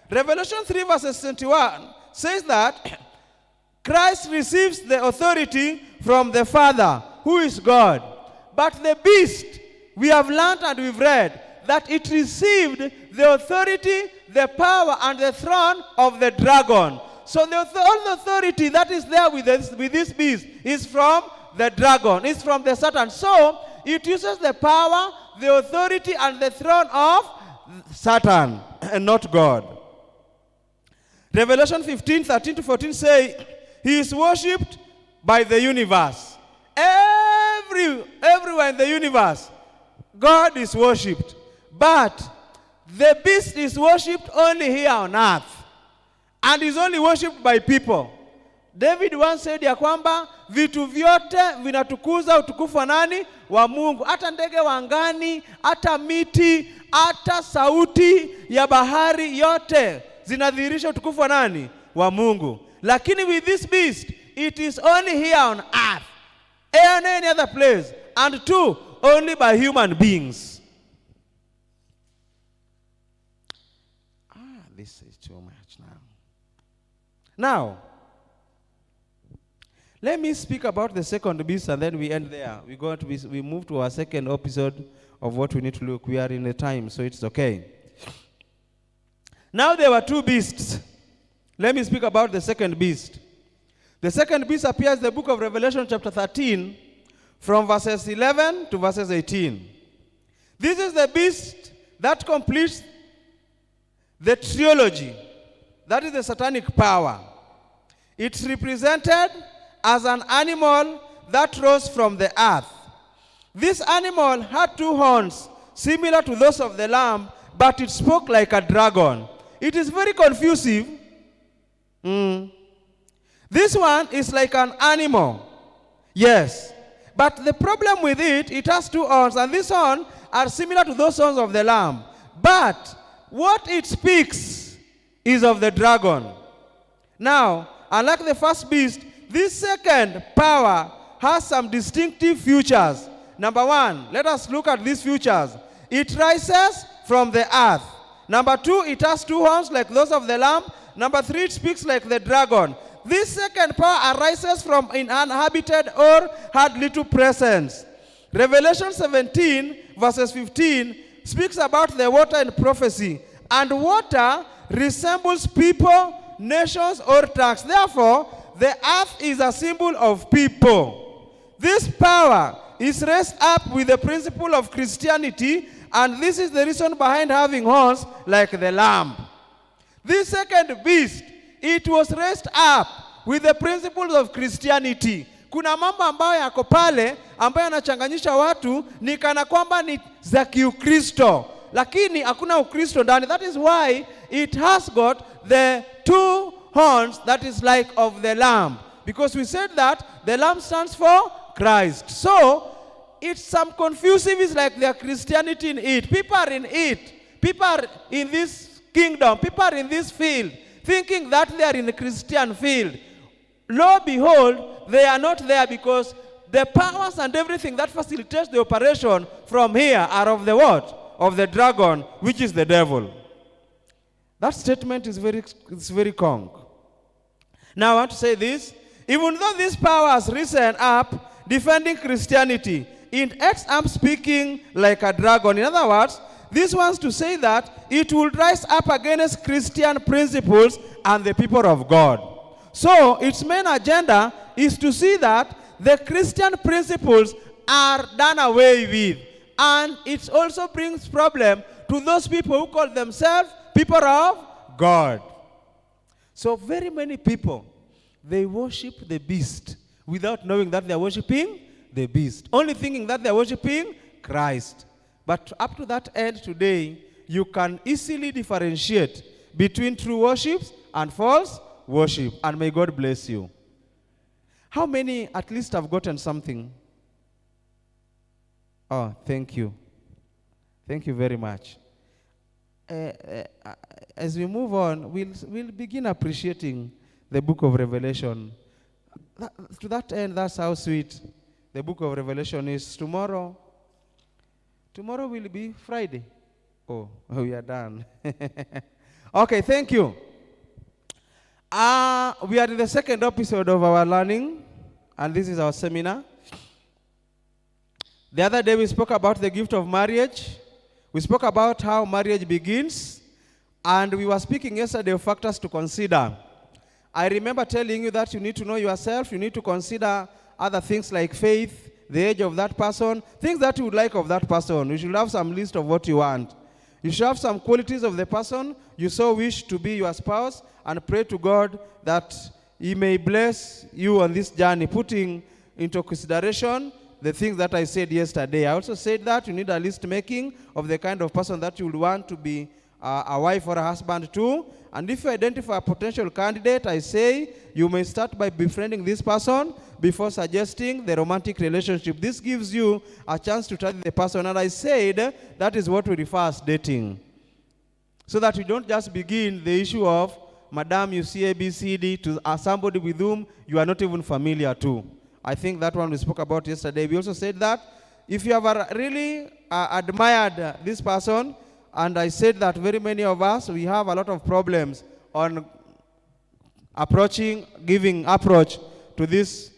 Revelation 3 verses 21 says that Christ receives the authority from the Father, who is God. But the beast, we have learned and we've read that it received the authority, the power, and the throne of the dragon. So all the authority that is there with this beast is from the dragon, is from the Satan. So it uses the power, the authority, and the throne of Satan, and not God. Revelation 15:13-14 say, he is worshipped by the universe. Everywhere in the universe, God is worshipped. But the beast is worshipped only here on earth. And is only worshipped by people. David once said ya kwamba vitu vyote vinatukuza utukufu wa nani? Wa Mungu. Hata ndege wa angani, hata miti, hata sauti ya bahari, yote zinadhihirisha utukufu wa nani? Wa Mungu. Lakini with this beast, it is only here on earth. Any other place. And two, only by human beings. This is too much now. Now, let me speak about the second beast and then we end there. We move to our second episode of what we need to look. We are in the time, so it's okay. Now there were two beasts. Let me speak about the second beast. The second beast appears in the book of Revelation chapter 13 from verses 11 to verses 18. This is the beast that completes the trilogy. That is the satanic power. It's represented as an animal that rose from the earth. This animal had two horns, similar to those of the lamb, but it spoke like a dragon. It is very confusing. This one is like an animal. Yes. But the problem with it, it has two horns, and these horns are similar to those horns of the lamb. But what it speaks is of the dragon. Now, unlike the first beast, this second power has some distinctive features. Number one, let us look at these features. It rises from the earth. Number two, it has two horns like those of the lamb. Number three, it speaks like the dragon. This second power arises from uninhabited or had little presence. Revelation 17 verses 15 speaks about the water in prophecy. And water resembles people, nations, or tongues. Therefore, the earth is a symbol of people. This power is raised up with the principle of Christianity, and this is the reason behind having horns like the lamb. This second beast, it was raised up with the principles of Christianity. Kuna mambo ambayo yako pale ambayo yanachanganyisha watu ni kana kwamba ni za kiukristo, lakini hakuna ukristo ndani. That is why it has got the two horns that is like of the lamb, because we said that the lamb stands for Christ. So it's some confusive, is like their Christianity in it. People are in it. People are in this kingdom. People are in this field, thinking that they are in the Christian field. Lo behold, they are not there, because the powers and everything that facilitates the operation from here are of the what? Of the dragon, which is the devil. That statement is very conk. Now I want to say this. Even though this power has risen up defending Christianity, it ends up speaking like a dragon. In other words, this wants to say that it will rise up against Christian principles and the people of God. So its main agenda is to see that the Christian principles are done away with, And it also brings problem to those people who call themselves people of God. So very many people, they worship the beast without knowing that they are worshiping the beast, only thinking that they are worshiping Christ. But up to that end today, you can easily differentiate between true worships and false worship. And may God bless you. How many at least have gotten something? Oh, thank you. Thank you very much. As we move on, we'll begin appreciating the book of Revelation. To that end, that's how sweet the book of Revelation is. Tomorrow will be Friday. Oh, we are done. Okay, thank you. We are in the second episode of our learning, and this is our seminar. The other day we spoke about the gift of marriage. We spoke about how marriage begins, and we were speaking yesterday of factors to consider. I remember telling you that you need to know yourself, you need to consider other things like faith, the age of that person, things that you would like of that person. You should have some list of what you want. You should have some qualities of the person you so wish to be your spouse, and pray to God that He may bless you on this journey, putting into consideration the things that I said yesterday. I also said that you need a list making of the kind of person that you would want to be a wife or a husband to. And if you identify a potential candidate, I say you may start by befriending this person before suggesting the romantic relationship. This gives you a chance to study the person. And I said that is what we refer as dating. So that you don't just begin the issue of, Madam, you see ABCD, to somebody with whom you are not even familiar to. I think that one we spoke about yesterday. We also said that if you have really admired this person, and I said that very many of us, we have a lot of problems on giving approach to these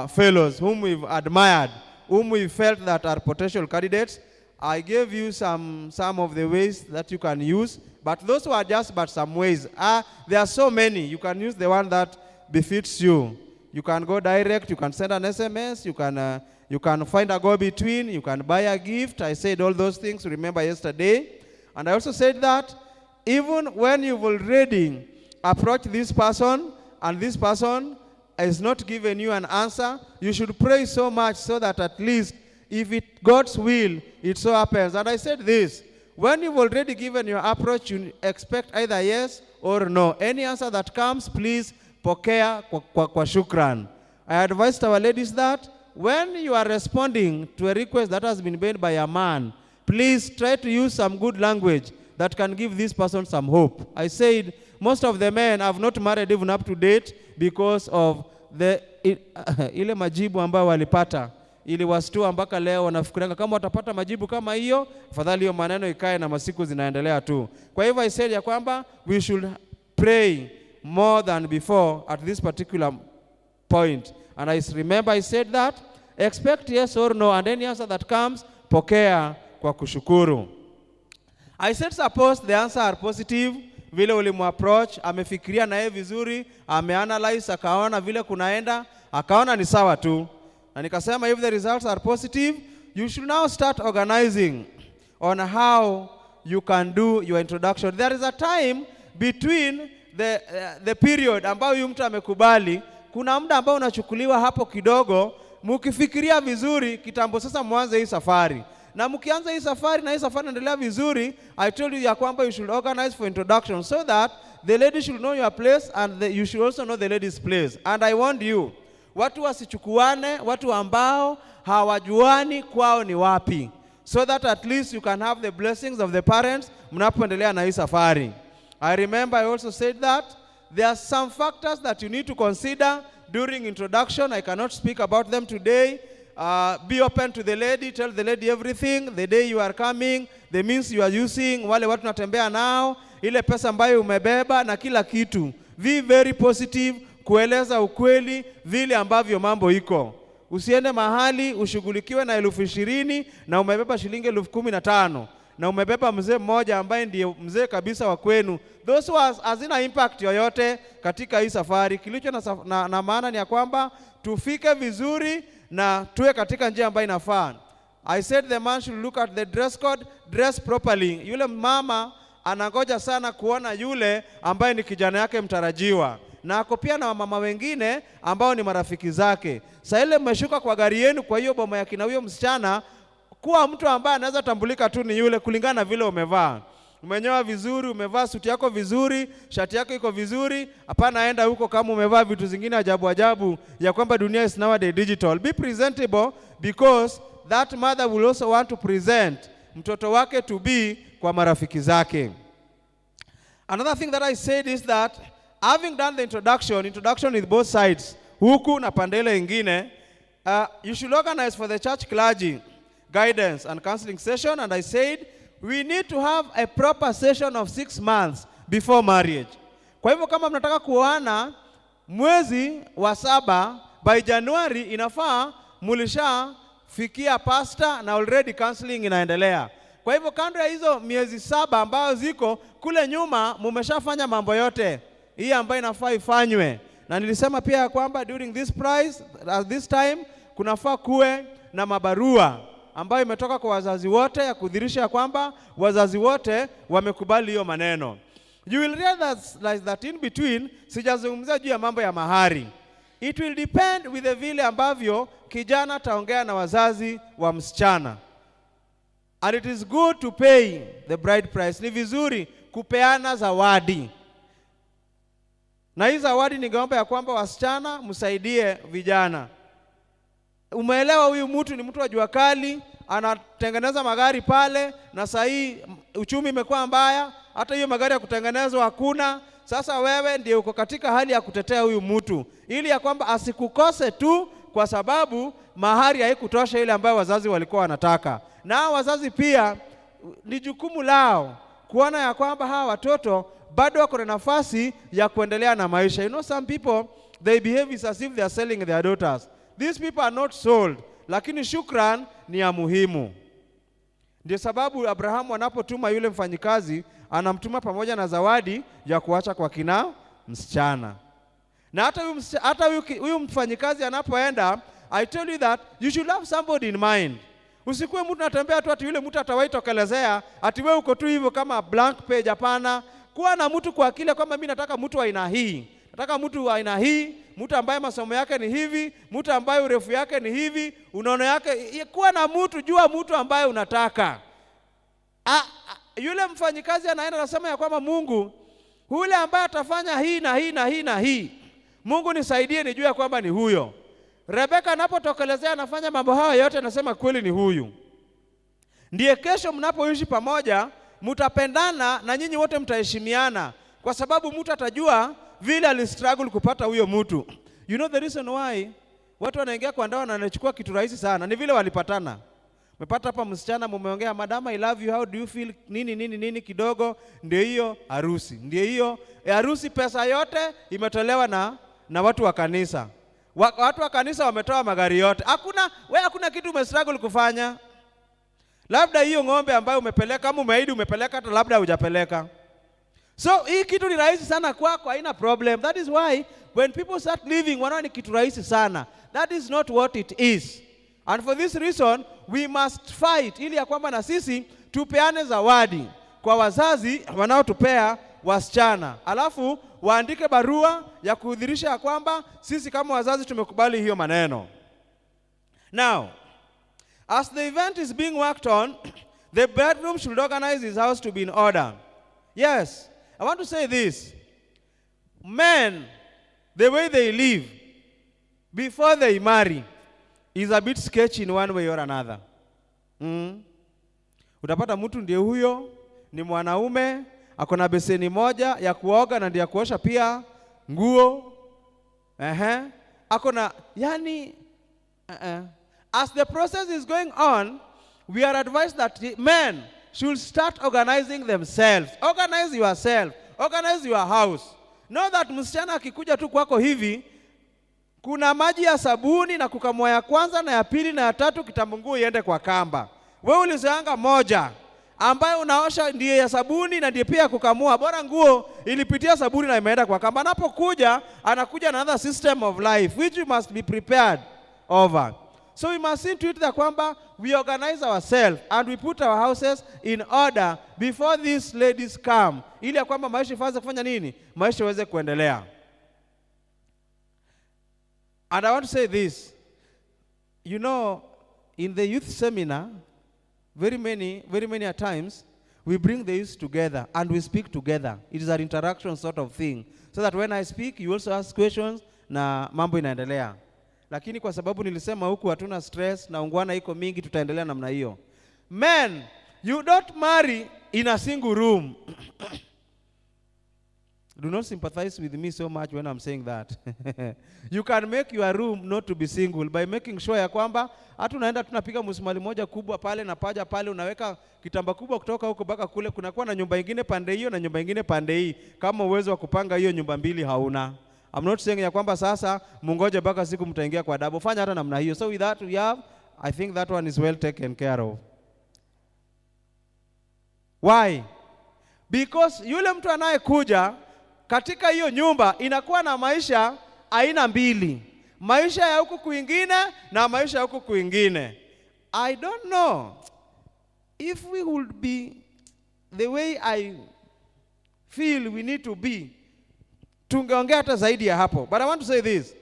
fellows whom we've admired, whom we felt that are potential candidates. I gave you some of the ways that you can use, but those were just but some ways. There are so many. You can use the one that befits you. You can go direct, you can send an SMS, you can find a go-between, you can buy a gift. I said all those things, remember yesterday. And I also said that even when you've already approached this person and this person has not given you an answer, you should pray so much so that at least if it God's will, it so happens. And I said this, when you've already given your approach, you expect either yes or no. Any answer that comes, please pokea kwa shukran. I advised our ladies that when you are responding to a request that has been made by a man, please try to use some good language that can give this person some hope. I said most of the men have not married even up to date because of ile majibu ambayo walipata. Ili wastua mpaka leo wanafikiria kama watapata majibu kama hiyo, afadhali hiyo maneno ikae na masiku zinaendelea tu. Kwa hivyo I said ya kwamba we should pray more than before at this particular point. And I remember I said that expect yes or no, and any answer that comes, pokea kwa kushukuru. I said suppose the answer are positive, vile ulimu approach, amefikiria na yeye vizuri, ameanalyze, akaona vile kunaenda, akaona ni sawa tu. Na nikasema if the results are positive, you should now start organizing on how you can do your introduction. There is a time between the period ambao huyu mtu amekubali, kuna muda ambao unachukuliwa hapo kidogo, mkifikiria vizuri kitambo sasa mwanze hii safari. Na mkianza hii safari na hii safari inaendelea vizuri, I told you ya kwamba you should organize for introduction so that the lady should know your place and you should also know the lady's place. And I warned you, watu wasichukuane, watu ambao hawajuani kwao ni wapi, so that at least you can have the blessings of the parents mnapoendelea na hii safari. I remember I also said that there are some factors that you need to consider during introduction. I cannot speak about them today. Be open to the lady, tell the lady everything, the day you are coming, the means you are using, wale watu natembea nao, ile pesa ambayo umebeba na kila kitu. Be very positive, kueleza ukweli vile ambavyo mambo iko. Usiende mahali ushughulikiwe na 20,000 na umebeba shilingi 15,000 na umebeba mzee mmoja ambaye ndiye mzee kabisa wa kwenu. Those hazina impact yoyote katika hii safari. Kilicho na maana ni ya kwamba tufike vizuri na tuwe katika njia ambayo inafaa. I said the man should look at the dress code, dress properly. Yule mama anangoja sana kuona yule ambaye ni kijana yake mtarajiwa. Na ako pia na wamama wengine ambao ni marafiki zake. Sasa ile mmeshuka kwa gari yenu kwa hiyo boma ya kina huyo msichana, kuwa mtu ambaye anaweza tambulika tu ni yule kulingana na vile umevaa. Umenyoa vizuri, umevaa suti yako vizuri, shati yako iko vizuri, hapana aenda huko kama umevaa vitu zingine ajabu ajabu ya kwamba dunia is nowadays digital. Be presentable because that mother will also want to present mtoto wake to be kwa marafiki zake. Another thing that I said is that having done the introduction with both sides, huku na pandele ingine, you should organize for the church clergy guidance and counseling session, and I said we need to have a proper session of 6 months before marriage. Kwa hivyo kama mnataka kuoana mwezi wa 7 by January, inafaa mulisha fikia pastor na already counseling inaendelea. Kwa hivyo kando ya hizo miezi 7 ambayo ziko kule nyuma, mumeshafanya mambo yote hii ambayo inafaa ifanywe. Na nilisema pia kwamba during this time kunafaa kuwe na mabarua ambayo imetoka kwa wazazi wote ya kudhihirisha kwamba wazazi wote wamekubali hiyo maneno. You will realize that in between sijazungumzia juu ya mambo ya mahari. It will depend with the vile ambavyo kijana taongea na wazazi wa msichana. And it is good to pay the bride price. Ni vizuri kupeana zawadi. Na hii zawadi ningeomba ya kwamba wasichana msaidie vijana. Umeelewa huyu mtu ni mtu wa jua kali, anatengeneza magari pale, na sasa hii uchumi imekuwa mbaya, hata hiyo magari ya kutengenezwa hakuna. Sasa wewe ndiye uko katika hali ya kutetea huyu mtu ili ya kwamba asikukose tu kwa sababu mahari haikutosha ile ambayo wazazi walikuwa wanataka. Na wazazi pia ni jukumu lao kuona ya kwamba hawa watoto bado wako na nafasi ya kuendelea na maisha. You know, some people they behave as if they are selling their daughters. These people are not sold, lakini shukran ni ya muhimu. Ndio sababu Abrahamu anapotuma yule mfanyikazi anamtuma pamoja na zawadi ya kuacha kwa kina msichana. Na hata huyu mfanyikazi anapoenda, I tell you that you should have somebody in mind. Usikuwe mtu anatembea tu ati yule mtu atawaitokelezea ati wewe uko tu hivyo kama blank page. Hapana, kuwa na mtu kwa akili kwamba mimi nataka mtu wa aina hii. Nataka mtu wa aina hii, mtu ambaye masomo yake ni hivi, mtu ambaye urefu yake ni hivi, unono yake. Kuwa na mtu, jua mtu ambaye unataka. Yule mfanyikazi anaenda anasema ya kwamba Mungu, yule ambaye atafanya hii na hii na hii na hii, Mungu nisaidie nijue ya kwamba ni huyo. Rebeka anapotokelezea anafanya mambo haya yote, anasema kweli ni huyu. Ndiye kesho mnapoishi pamoja mtapendana na nyinyi wote mtaheshimiana, kwa sababu mtu atajua vile alistruggle kupata huyo mtu. You know the reason why watu wanaingia kwa ndoa na wanachukua kitu rahisi sana ni vile walipatana. Umepata hapa msichana, mumeongea, madam I love you, how do you feel, nini kidogo, ndio hiyo harusi. Ndio hiyo harusi, pesa yote imetolewa na watu wa kanisa. Watu wa kanisa wametoa magari yote. Hakuna kitu umestruggle kufanya. Labda hiyo ng'ombe ambayo umepeleka, kama umeahidi umepeleka, hata labda hujapeleka. So hii kitu ni rahisi sana kwako, haina problem. That is why when people start living wanaona ni kitu rahisi sana. That is not what it is. And for this reason we must fight ili ya kwamba na sisi tupeane zawadi kwa wazazi wanaotupea wasichana. Alafu waandike barua ya kudhihirisha ya kwamba sisi kama wazazi tumekubali hiyo maneno. Now, as the event is being worked on, the bridegroom should organize his house to be in order. Yes, I want to say this. Men, the way they live before they marry is a bit sketchy in one way or another. Utapata mtu ndiye huyo, ni mwanaume, akona beseni moja ya kuoga na ndiye kuosha pia nguo. Akona, yani, As the process is going on, we are advised that men should start organizing themselves. Organize yourself. Organize your house. Know that msichana akikuja tu kwako hivi, kuna maji ya sabuni na kukamua ya kwanza na ya pili na ya tatu, kitambo nguo iende kwa kamba. Wewe ulizoanga moja ambayo unaosha ndiye ya sabuni na ndiye pia kukamua, bora nguo ilipitia sabuni na imeenda kwa kamba. Anapokuja anakuja na another system of life which you must be prepared over. So we must see to it that kwamba we organize ourselves and we put our houses in order before these ladies come, ili ya kwamba maisha ifaze kufanya nini? Maisha iweze kuendelea. And I want to say this. You know, in the youth seminar, very many a times, we bring the youth together and we speak together. It is an interaction sort of thing. So that when I speak, you also ask questions na mambo inaendelea. Lakini kwa sababu nilisema huku hatuna stress na ungwana iko mingi, tutaendelea namna hiyo. Men, you don't marry in a single room. Do not sympathize with me so much when I'm saying that. You can make your room not to be single by making sure ya kwamba hata unaenda tunapiga msumali moja kubwa pale na paja pale, unaweka kitamba kubwa kutoka huko mpaka kule, kunakuwa na nyumba nyingine pande hiyo na nyumba nyingine pande hii, kama uwezo wa kupanga hiyo nyumba mbili hauna. I'm not saying ya kwamba sasa mungoje mpaka siku mtaingia kwa double. Fanya hata namna hiyo. So with that we have, I think that one is well taken care of. Why? Because yule mtu anayekuja katika hiyo nyumba inakuwa na maisha aina mbili. Maisha ya huku kuingine na maisha ya huku kuingine. I don't know if we would be the way I feel we need to be. Tungeongea hata zaidi ya hapo. But I want to say this.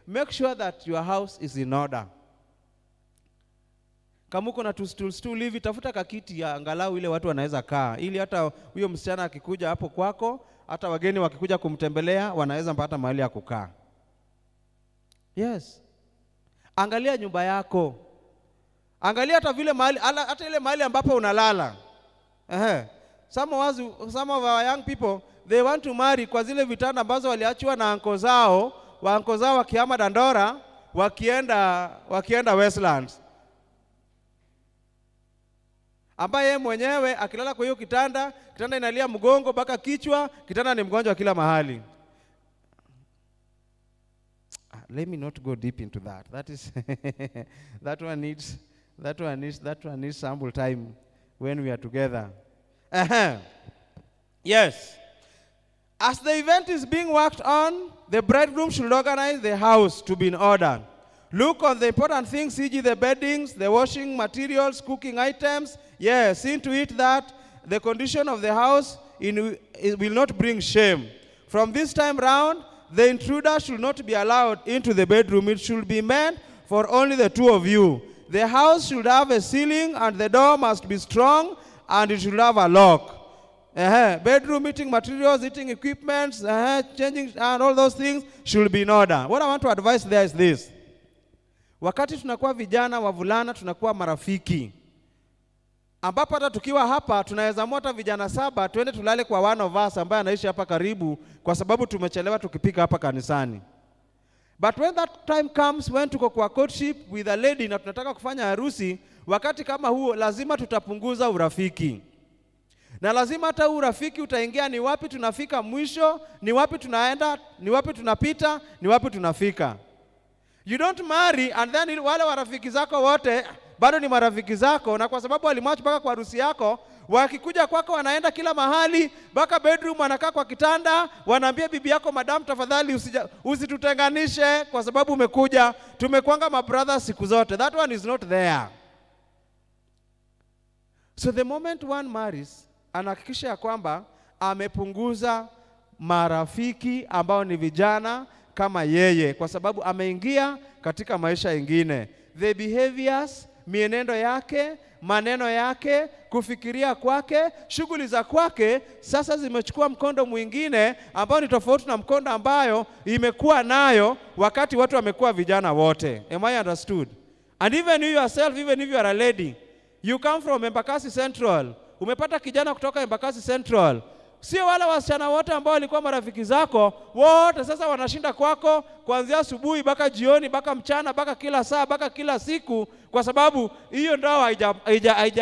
Make sure that your house is in order. Kama uko na stool hivi, tafuta kakiti ya angalau ile watu wanaweza kaa, ili hata huyo msichana akikuja hapo kwako, hata wageni wakikuja kumtembelea wanaweza mpata mahali ya kukaa. Yes. Angalia nyumba yako. Angalia hata vile mahali, hata ile mahali ambapo unalala. Some of our young people, they want to marry kwa zile vitanda ambazo waliachwa na anko zao wakihama Dandora, wakienda Westlands. Ambaye mwenyewe akilala kwa hiyo kitanda inalia mgongo mpaka kichwa, kitanda ni mgonjwa kila mahali. Let me not go deep into that. That is that one needs sample time when we are together. Yes. As the event is being worked on, the bridegroom should organize the house to be in order. Look on the important things, e.g. the beddings, the washing materials, cooking items. Yes, see to it that the condition of the house will not bring shame. From this time round, the intruder should not be allowed into the bedroom. It should be meant for only the two of you. The house should have a ceiling and the door must be strong and it should have a lock. Bedroom eating materials, eating equipments, changing and all those things should be in order. What I want to advise there is this. Wakati tunakuwa vijana wavulana tunakuwa marafiki. Ambapo hata tukiwa hapa tunaweza mota vijana 7 twende tulale kwa one of us ambaye anaishi hapa karibu kwa sababu tumechelewa tukipika hapa kanisani. But when that time comes when tuko kwa courtship with a lady na tunataka kufanya harusi, wakati kama huo lazima tutapunguza urafiki. Na lazima hata urafiki utaingia ni wapi tunafika mwisho, ni wapi tunaenda, ni wapi tunapita, ni wapi tunafika. You don't marry and then wale warafiki zako wote bado ni marafiki zako, na kwa sababu walimwacha mpaka kwa harusi yako, wakikuja kwako wanaenda kila mahali, mpaka bedroom wanakaa kwa kitanda, wanaambia bibi yako, madam tafadhali usitutenganishe kwa sababu umekuja, tumekuanga mabrothers siku zote. That one is not there. So the moment one marries, anahakikisha ya kwamba amepunguza marafiki ambao ni vijana kama yeye, kwa sababu ameingia katika maisha ingine. The behaviors, mienendo yake, maneno yake, kufikiria kwake, shughuli za kwake sasa zimechukua mkondo mwingine ambao ni tofauti na mkondo ambayo imekuwa nayo wakati watu wamekuwa vijana wote. Am I understood? And even you yourself, even if you are a lady, you come from Embakasi Central, umepata kijana kutoka Embakasi Central, sio wale wasichana wote ambao walikuwa marafiki zako wote sasa wanashinda kwako kuanzia asubuhi mpaka jioni mpaka mchana mpaka kila saa mpaka kila siku, kwa sababu hiyo ndio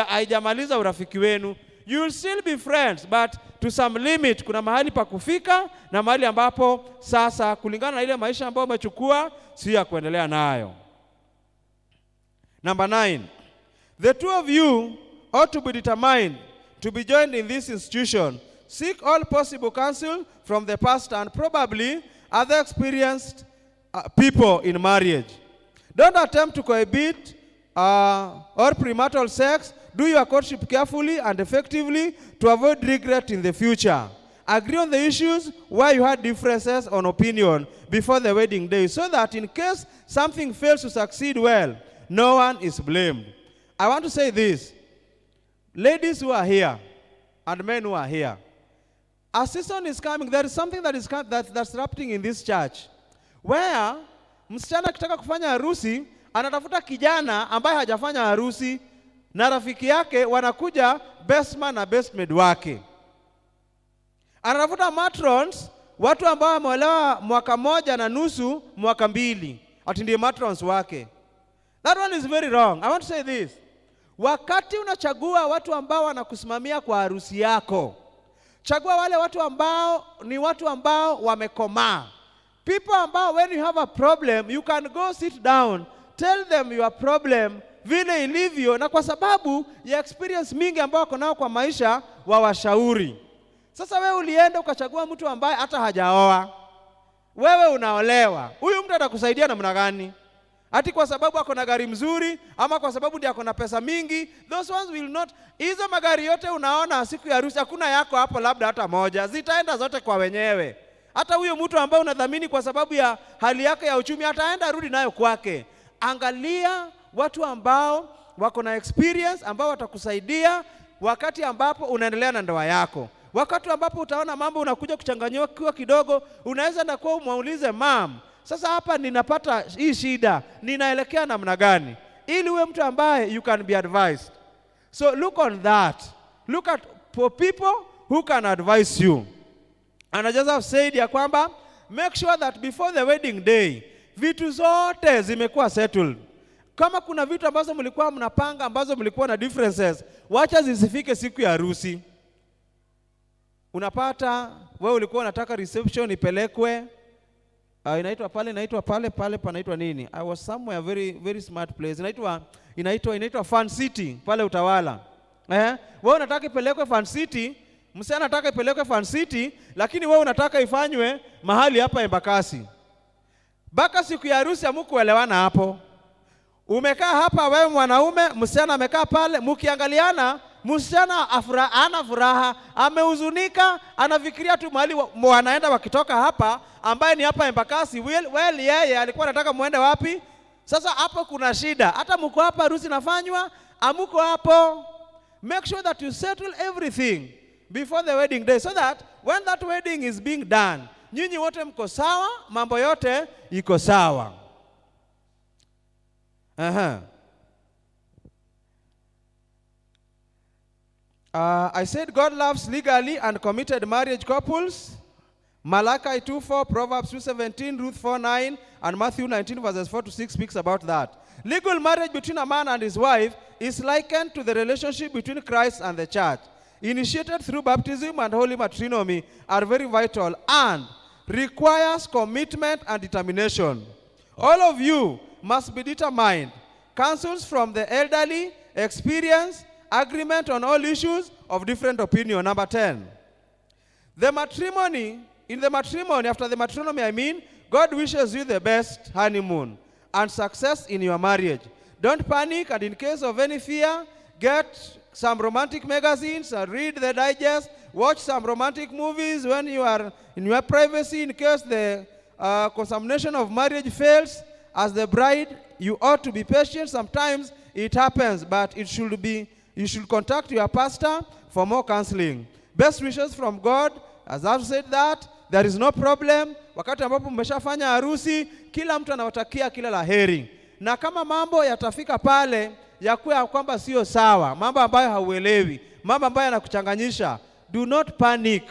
haijamaliza urafiki wenu. You will still be friends, but to some limit. Kuna mahali pa kufika na mahali ambapo sasa kulingana na ile maisha ambayo umechukua si ya kuendelea nayo. Number 9. The two of you ought to be determined to be joined in this institution. Seek all possible counsel from the pastor and probably other experienced people in marriage. Don't attempt to cohabit or premarital sex. Do your courtship carefully and effectively to avoid regret in the future. Agree on the issues where you had differences on opinion before the wedding day, so that in case something fails to succeed well, no one is blamed. I want to say this. Ladies who are here and men who are here, a season is coming. There is something that is that's happening in this church, where msichana akitaka kufanya harusi anatafuta kijana ambaye hajafanya harusi, na rafiki yake wanakuja best man na best maid wake. Anatafuta matrons, watu ambao wameolewa mwaka moja na nusu, mwaka mbili, ati ndiye matrons wake. That one is very wrong. I want to say this. Wakati unachagua watu ambao wanakusimamia kwa harusi yako, chagua wale watu ambao ni watu ambao wamekomaa. People ambao when you have a problem, you can go sit down, tell them your problem vile ilivyo, na kwa sababu ya experience mingi ambao wako nao kwa maisha wawashauri. Sasa wewe ulienda ukachagua mtu ambaye hata hajaoa. Wewe unaolewa. Huyu mtu atakusaidia namna gani? Ati kwa sababu ako na gari mzuri, ama kwa sababu ndiye ako na pesa mingi? Those ones will not. Hizo magari yote unaona siku ya harusi, hakuna yako hapo labda hata moja. Zitaenda zote kwa wenyewe. Hata huyo mtu ambaye unadhamini kwa sababu ya hali yake ya uchumi, ataenda rudi nayo kwake. Angalia watu ambao wako na experience, ambao watakusaidia wakati ambapo unaendelea na ndoa yako. Wakati ambapo utaona mambo unakuja kuchanganyikiwa kidogo, unaweza na kwa umuulize mam, sasa hapa ninapata hii shida, ninaelekea namna gani? Ili uwe mtu ambaye you can be advised. So look on that. Look at for people who can advise you. And I just have said ya kwamba, make sure that before the wedding day, vitu zote zimekuwa settled. Kama kuna vitu ambazo mlikuwa mnapanga, ambazo mlikuwa na differences, wacha zisifike siku ya harusi. Unapata wewe ulikuwa unataka reception ipelekwe, inaitwa pale panaitwa nini? I was somewhere very smart place. Inaitwa Fun City pale Utawala. Wewe unataka ipelekwe Fun City, msee anataka ipelekwe Fun City, lakini wewe unataka ifanywe mahali hapa Embakasi. Baka siku ya harusi hamkuelewana hapo. Umekaa hapa wewe mwanaume, msichana amekaa pale, mkiangaliana, msichana ana furaha, amehuzunika, anafikiria tu mahali wanaenda wakitoka hapa, ambaye ni hapa Embakasi. Well yeye alikuwa anataka muende wapi? Sasa hapo kuna shida. Hata mko hapa harusi nafanywa, amuko hapo. Make sure that you settle everything before the wedding day, so that when that wedding is being done, nyinyi wote mko sawa, mambo yote iko sawa. I said God loves legally and committed marriage couples. Malachi 2:4, Proverbs 2:17, Ruth 4:9, and Matthew 19 verses 4 to 6 speaks about that. Legal marriage between a man and his wife is likened to the relationship between Christ and the church. Initiated through baptism and holy matrimony are very vital and requires commitment and determination. All of you must be determined. Counsels from the elderly, experience, agreement on all issues of different opinion. Number 10. After the matrimony, God wishes you the best honeymoon and success in your marriage. Don't panic, and in case of any fear, get some romantic magazines and read the digest. Watch some romantic movies when you are in your privacy. In case the consummation of marriage fails, as the bride, you ought to be patient. Sometimes it happens, but you should contact your pastor for more counseling. Best wishes from God. As I've said that, there is no problem. Wakati ambapo mmeshafanya harusi, kila mtu anawatakia kila laheri. Na kama mambo yatafika pale ya kuwa kwamba sio sawa, mambo ambayo hauelewi, mambo ambayo yanakuchanganyisha, do not panic.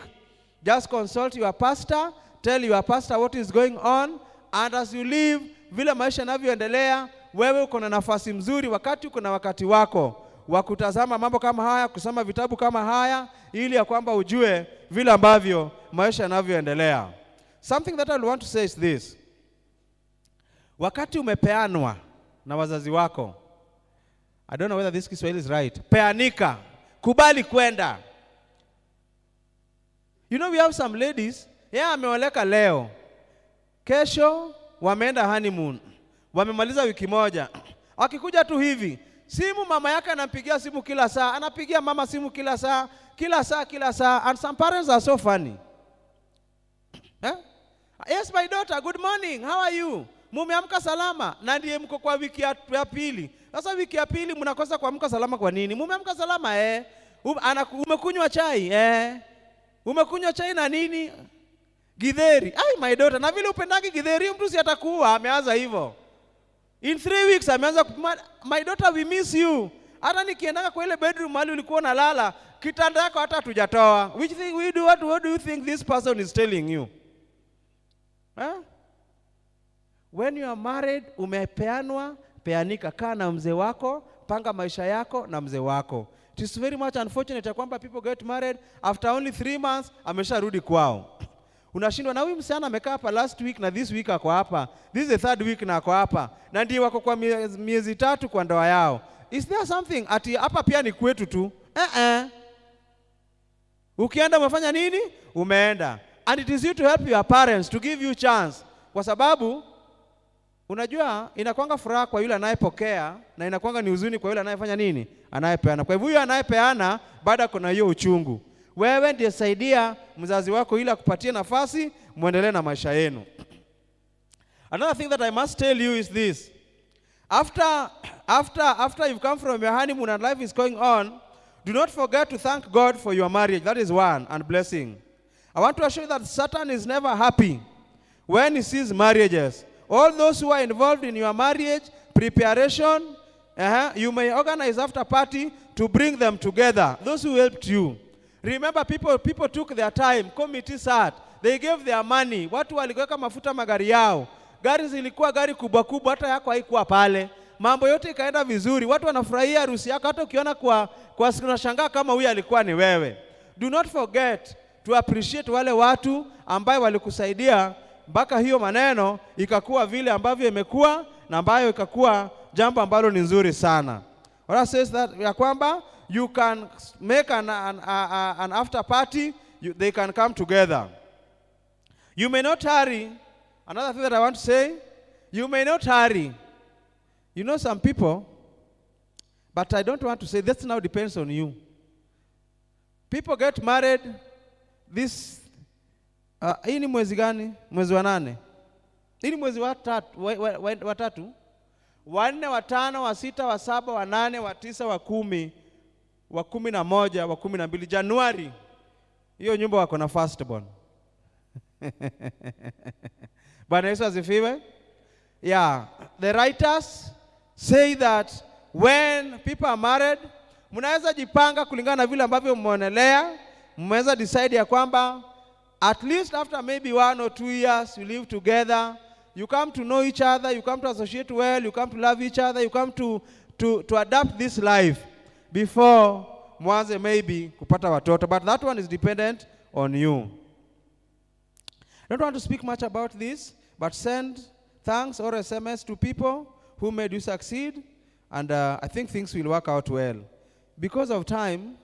Just consult your pastor, tell your pastor what is going on, and as you live, vile maisha yanavyoendelea, wewe uko na nafasi mzuri, uko na wakati wako wa kutazama mambo kama haya, kusoma vitabu kama haya, ili ya kwamba ujue vile ambavyo maisha yanavyoendelea. Something that I want to say is this. Wakati umepeanwa na wazazi wako, I don't know whether this Kiswahili is right. Peanika, kubali kwenda. You know, we have some ladies, ameoleka leo, kesho wameenda honeymoon. wamemaliza wiki moja. Akikuja tu hivi, simu mama yake anampigia simu kila saa, anapigia mama simu kila saa. And some parents are so funny. Yes, my daughter, good morning, how are you? Mumeamka salama? Na ndiye mko kwa wiki ya pili. Sasa wiki ya pili mnakosa kuamka salama kwa nini? Mumeamka salama umekunywa chai umekunywa chai na nini? Githeri. My daughter, na vile upendagi githeri, mtu si atakuwa ameanza hivyo. In 3 weeks ameanza, my daughter, we miss you. Hata nikiendaka kwa ile bedroom mahali ulikuwa unalala, kitanda yako hata hatujatoa. What do you think this person is telling you? When you are married, umepeanwa, peanika, kaa na mzee wako, panga maisha yako na mzee wako. It is very much unfortunate kwamba people get married after only 3 months amesharudi kwao. Unashindwa na huyu msichana amekaa hapa last week na this week ako hapa. This is the 3rd week na ako hapa. Na ndio wako kwa miezi 3 kwa ndoa yao. Is there something ati hapa pia ni kwetu tu? Ukienda umefanya nini? Umeenda. And it is you to help your parents, to give you chance. Kwa sababu unajua inakuanga furaha kwa yule anayepokea na inakuanga ni huzuni kwa yule anayefanya nini? Anayepeana. Kwa hivyo yule anayepeana baada kuna hiyo uchungu. Wewe ndiye saidia mzazi wako ili akupatie nafasi muendelee na maisha yenu. Another thing that I must tell you is this. After you've come from your honeymoon and life is going on, do not forget to thank God for your marriage. That is one, and blessing. I want to assure you that Satan is never happy when he sees marriages. All those who are involved in your marriage preparation, you may organize after party to bring them together. Those who helped you. Remember, people took their time. Committee sat. They gave their money. Watu waliweka mafuta magari yao. Gari zilikuwa gari kubwa kubwa, hata yako haikuwa pale. Mambo yote ikaenda vizuri. Watu wanafurahia harusi yako, hata ukiona kwa unashangaa kama huyu alikuwa ni wewe. Do not forget to appreciate wale watu ambao walikusaidia mpaka hiyo maneno ikakuwa vile ambavyo imekuwa na ambayo ikakuwa jambo ambalo ni nzuri sana. What says that ya kwamba you can make an after party, they can come together. You may not hurry. Another thing that I want to say, you may not hurry. You know some people, but I don't want to say, that now depends on you. People get married this, hii ni mwezi gani? Mwezi wa 8. Hii ni mwezi wa 3, wa 3, wa 4, wa 5, wa 6, wa 7, wa 8, wa 9, wa 10, wa 11, wa 12 Januari. Hiyo nyumba wako na firstborn. Bwana Yesu asifiwe. Yeah, the writers say that when people are married, mnaweza jipanga kulingana na vile ambavyo mmeonelea, mmeweza decide ya kwamba at least after maybe 1 or 2 years you live together, you come to know each other, you come to associate well, you come to love each other, you come to adapt this life before mwanze maybe kupata watoto, but that one is dependent on you. I don't want to speak much about this, but send thanks or SMS to people who made you succeed, and I think things will work out well. Because of time,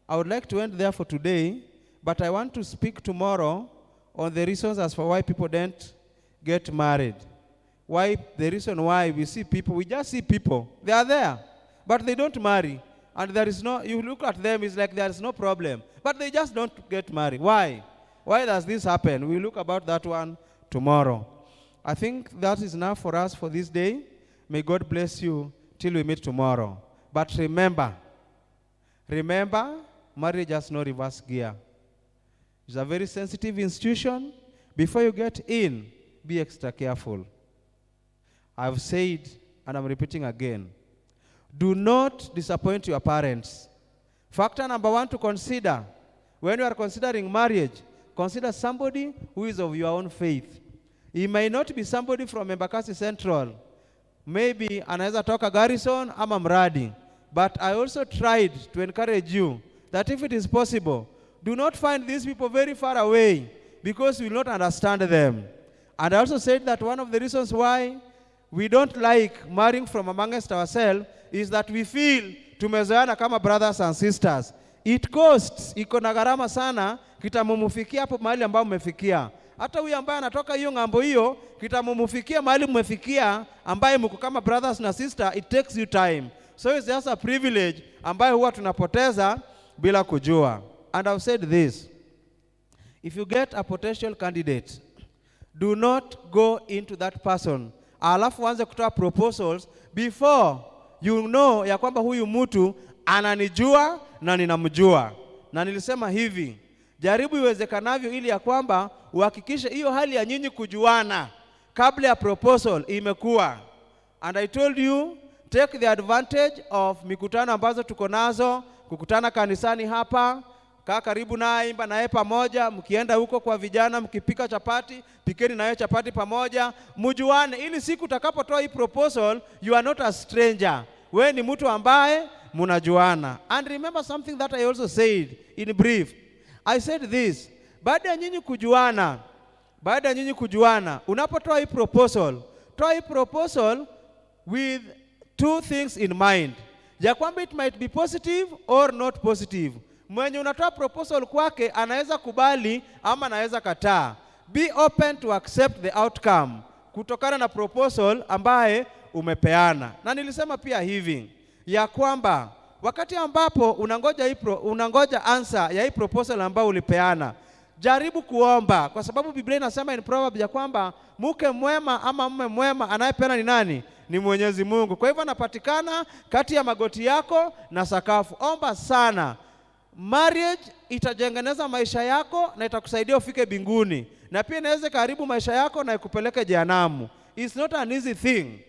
I would like to end there for today, but I want to speak tomorrow on the reasons as for why people don't get married. Why, the reason why we see people, we just see people, they are there, but they don't marry. And there is no, you look at them, it's like there is no problem, but they just don't get married. Why? Why does this happen? We'll look about that one tomorrow. I think that is enough for us for this day. May God bless you till we meet tomorrow. But remember, marriage has no reverse gear. It's a very sensitive institution. Before you get in, be extra careful. I've said, and I'm repeating again, do not disappoint your parents. Factor number 1 to consider, when you are considering marriage, consider somebody who is of your own faith. He may not be somebody from Embakasi Central. Maybe anaweza toka Garrison ama Mradi. But I also tried to encourage you that if it is possible, do not find these people very far away, because you will not understand them. And I also said that one of the reasons why we don't like marrying from amongst ourselves is that we feel tumezoeana kama brothers and sisters. It costs, iko na gharama sana kitamumufikia hapo mahali ambao mmefikia. hata huyu ambaye anatoka hiyo ng'ambo hiyo kitamumufikia mahali mmefikia, ambaye mko kama brothers na sister, it takes you time. So it's just a privilege ambaye huwa tunapoteza bila kujua. And I've said this, if you get a potential candidate, do not go into that person alafu anze kutoa proposals before you know ya kwamba huyu mtu ananijua na ninamjua. Na nilisema hivi, jaribu iwezekanavyo ili ya kwamba uhakikishe hiyo hali ya nyinyi kujuana kabla ya proposal imekuwa. And I told you, take the advantage of mikutano ambazo tuko nazo, kukutana kanisani hapa, kaa karibu naye, imba naye pamoja, mkienda huko kwa vijana, mkipika chapati, pikeni naye chapati pamoja, mjuane, ili siku utakapotoa hii proposal, you are not a stranger. Wewe ni mtu ambaye mnajuana. And remember something that I also said in brief. I said this, baada ya nyinyi kujuana, unapotoa hii proposal, toa hii proposal with two things in mind. Ya kwamba it might be positive or not positive. Mwenye unatoa proposal kwake anaweza kubali ama anaweza kataa. Be open to accept the outcome kutokana na proposal ambaye umepeana. Na nilisema pia hivi, ya kwamba wakati ambapo unangoja answer ya hii proposal ambayo ulipeana, jaribu kuomba, kwa sababu Biblia inasema in Proverbs ya kwamba mke mwema ama mume mwema anayepeana ni nani? Ni Mwenyezi Mungu. Kwa hivyo anapatikana kati ya magoti yako na sakafu. Omba sana. Marriage itajengeneza maisha yako na itakusaidia ufike mbinguni, na pia inaweza karibu maisha yako na ikupeleke jehanamu. It's not an easy thing,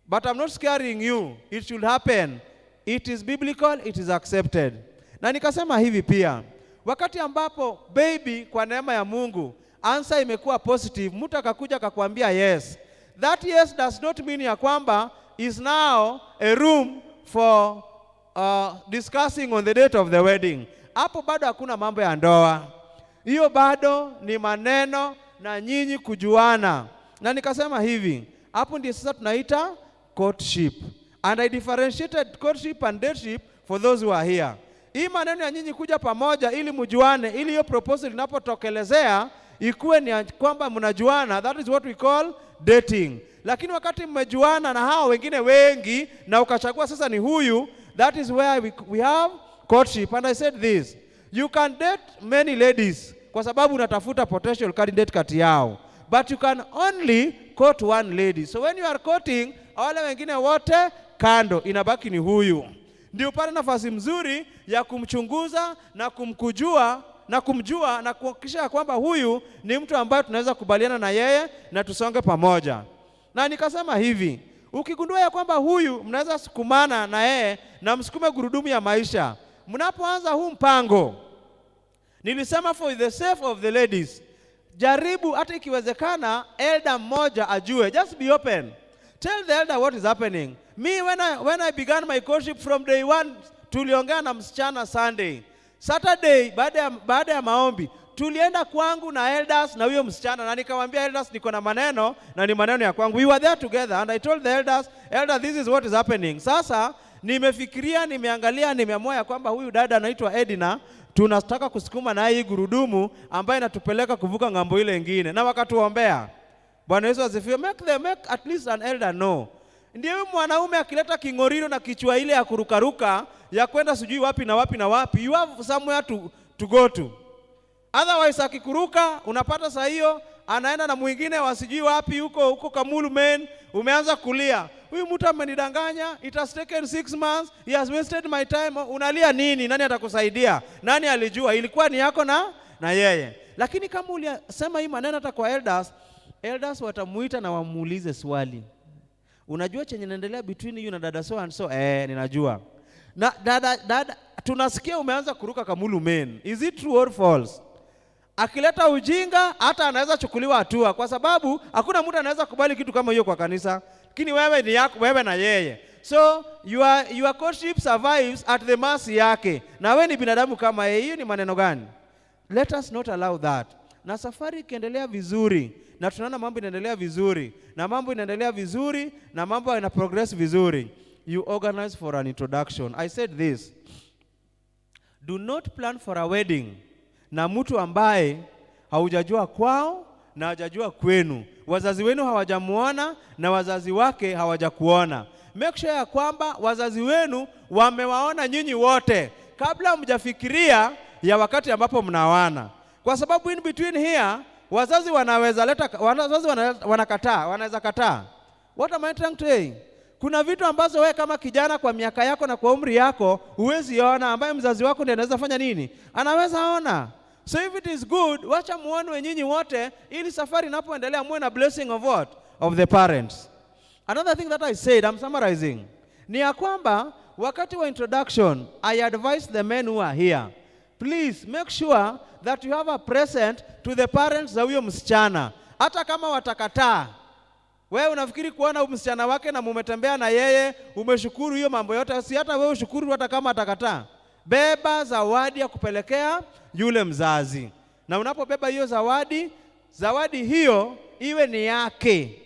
but I'm not scaring you. It should happen. It is biblical, it is accepted. Na nikasema hivi pia, wakati ambapo baby kwa neema ya Mungu answer imekuwa positive, mtu akakuja akakwambia yes, that yes does not mean ya kwamba is now a room for discussing on the date of the wedding. Hapo bado hakuna mambo ya ndoa. Hiyo bado ni maneno na nyinyi kujuana. Na nikasema hivi, hapo ndio sasa tunaita courtship. And I differentiated courtship and dateship for those who are here. Hii maneno ya nyinyi kuja pamoja ili mjuane, ili hiyo proposal inapotokelezea ikuwe ni kwamba mnajuana, that is what we call dating. Lakini wakati mmejuana na hao wengine wengi na ukachagua sasa ni huyu, that is where we have courtship. And I said this, you can date many ladies kwa sababu unatafuta potential candidate kati yao, but you can only court one lady. So when you are courting, wale wengine wote kando, inabaki ni huyu. Ndio upate nafasi mzuri ya kumchunguza na kumjua na kuhakikisha kwamba huyu ni mtu ambaye tunaweza kubaliana na yeye na tusonge pamoja. Na nikasema hivi, ukigundua ya kwamba huyu mnaweza sukumana na yeye na msukume gurudumu ya maisha, mnapoanza huu mpango, nilisema for the sake of the ladies, jaribu hata ikiwezekana elder mmoja ajue. Just be open. Tell the elder what is happening. Me when I began my courtship from day one, tuliongea na msichana Sunday. Saturday baada ya maombi tulienda kwangu na elders na huyo msichana, na nikamwambia elders niko na maneno na ni maneno ya kwangu. We were there together and I told the elders, elder, this is what is happening. Sasa nimefikiria, nimeangalia, nimeamua ya kwamba huyu dada anaitwa Edina, tunataka kusukuma na hii gurudumu ambayo inatupeleka kuvuka ngambo ile nyingine. Na wakatuombea. Bwana Yesu asifiwe. Make at least an elder know. Ndio mwanaume akileta kingoriro na kichwa ile ya kurukaruka ya kwenda sijui wapi na wapi na wapi, you have somewhere to go to. Otherwise akikuruka unapata saa hiyo anaenda na mwingine wasijui wapi huko Kamulu men, umeanza kulia. Huyu mtu amenidanganya, it has taken 6 months, he has wasted my time. Unalia nini? Nani atakusaidia? Nani alijua? Ilikuwa ni yako na yeye. Lakini kama ulisema hii maneno hata kwa elders watamuita na wamuulize swali. Unajua chenye inaendelea between you na dada so and so? Ninajua. Na dada tunasikia umeanza kuruka Kamulu men. Is it true or false? Akileta ujinga hata anaweza chukuliwa hatua, kwa sababu hakuna mtu anaweza kubali kitu kama hiyo kwa kanisa. Lakini wewe ni yako, wewe na yeye. So your courtship survives at the mercy yake. Na wewe ni binadamu kama yeye. Hiyo ni maneno gani? Let us not allow that. Na safari ikiendelea vizuri, na tunaona mambo inaendelea vizuri, na mambo ina progress vizuri, you organize for an introduction. I said this, do not plan for a wedding na mtu ambaye haujajua kwao na hajajua kwenu. Wazazi wenu hawajamuona na wazazi wake hawajakuona. Make sure ya kwamba wazazi wenu wamewaona nyinyi wote kabla mjafikiria ya wakati ambapo mnawana. Kwa sababu in between here wazazi wanaweza kataa. What am I trying to say? Kuna vitu ambazo wewe kama kijana kwa miaka yako na kwa umri yako huwezi ona, ambaye mzazi wako ndiye anaweza fanya nini? Anaweza ona. So if it is good, wacha muone nyinyi wote ili safari inapoendelea muwe na blessing of what? Of the parents. Another thing that I said, I'm summarizing, ni ya kwamba wakati wa introduction, I advise the men who are here, please make sure that you have a present to the parents za huyo msichana. Hata kama watakataa, wewe unafikiri kuona msichana wake na mumetembea na yeye, umeshukuru hiyo mambo yote, si hata wewe ushukuru hata kama atakataa. Beba zawadi ya kupelekea yule mzazi. Na unapobeba hiyo zawadi hiyo iwe ni yake.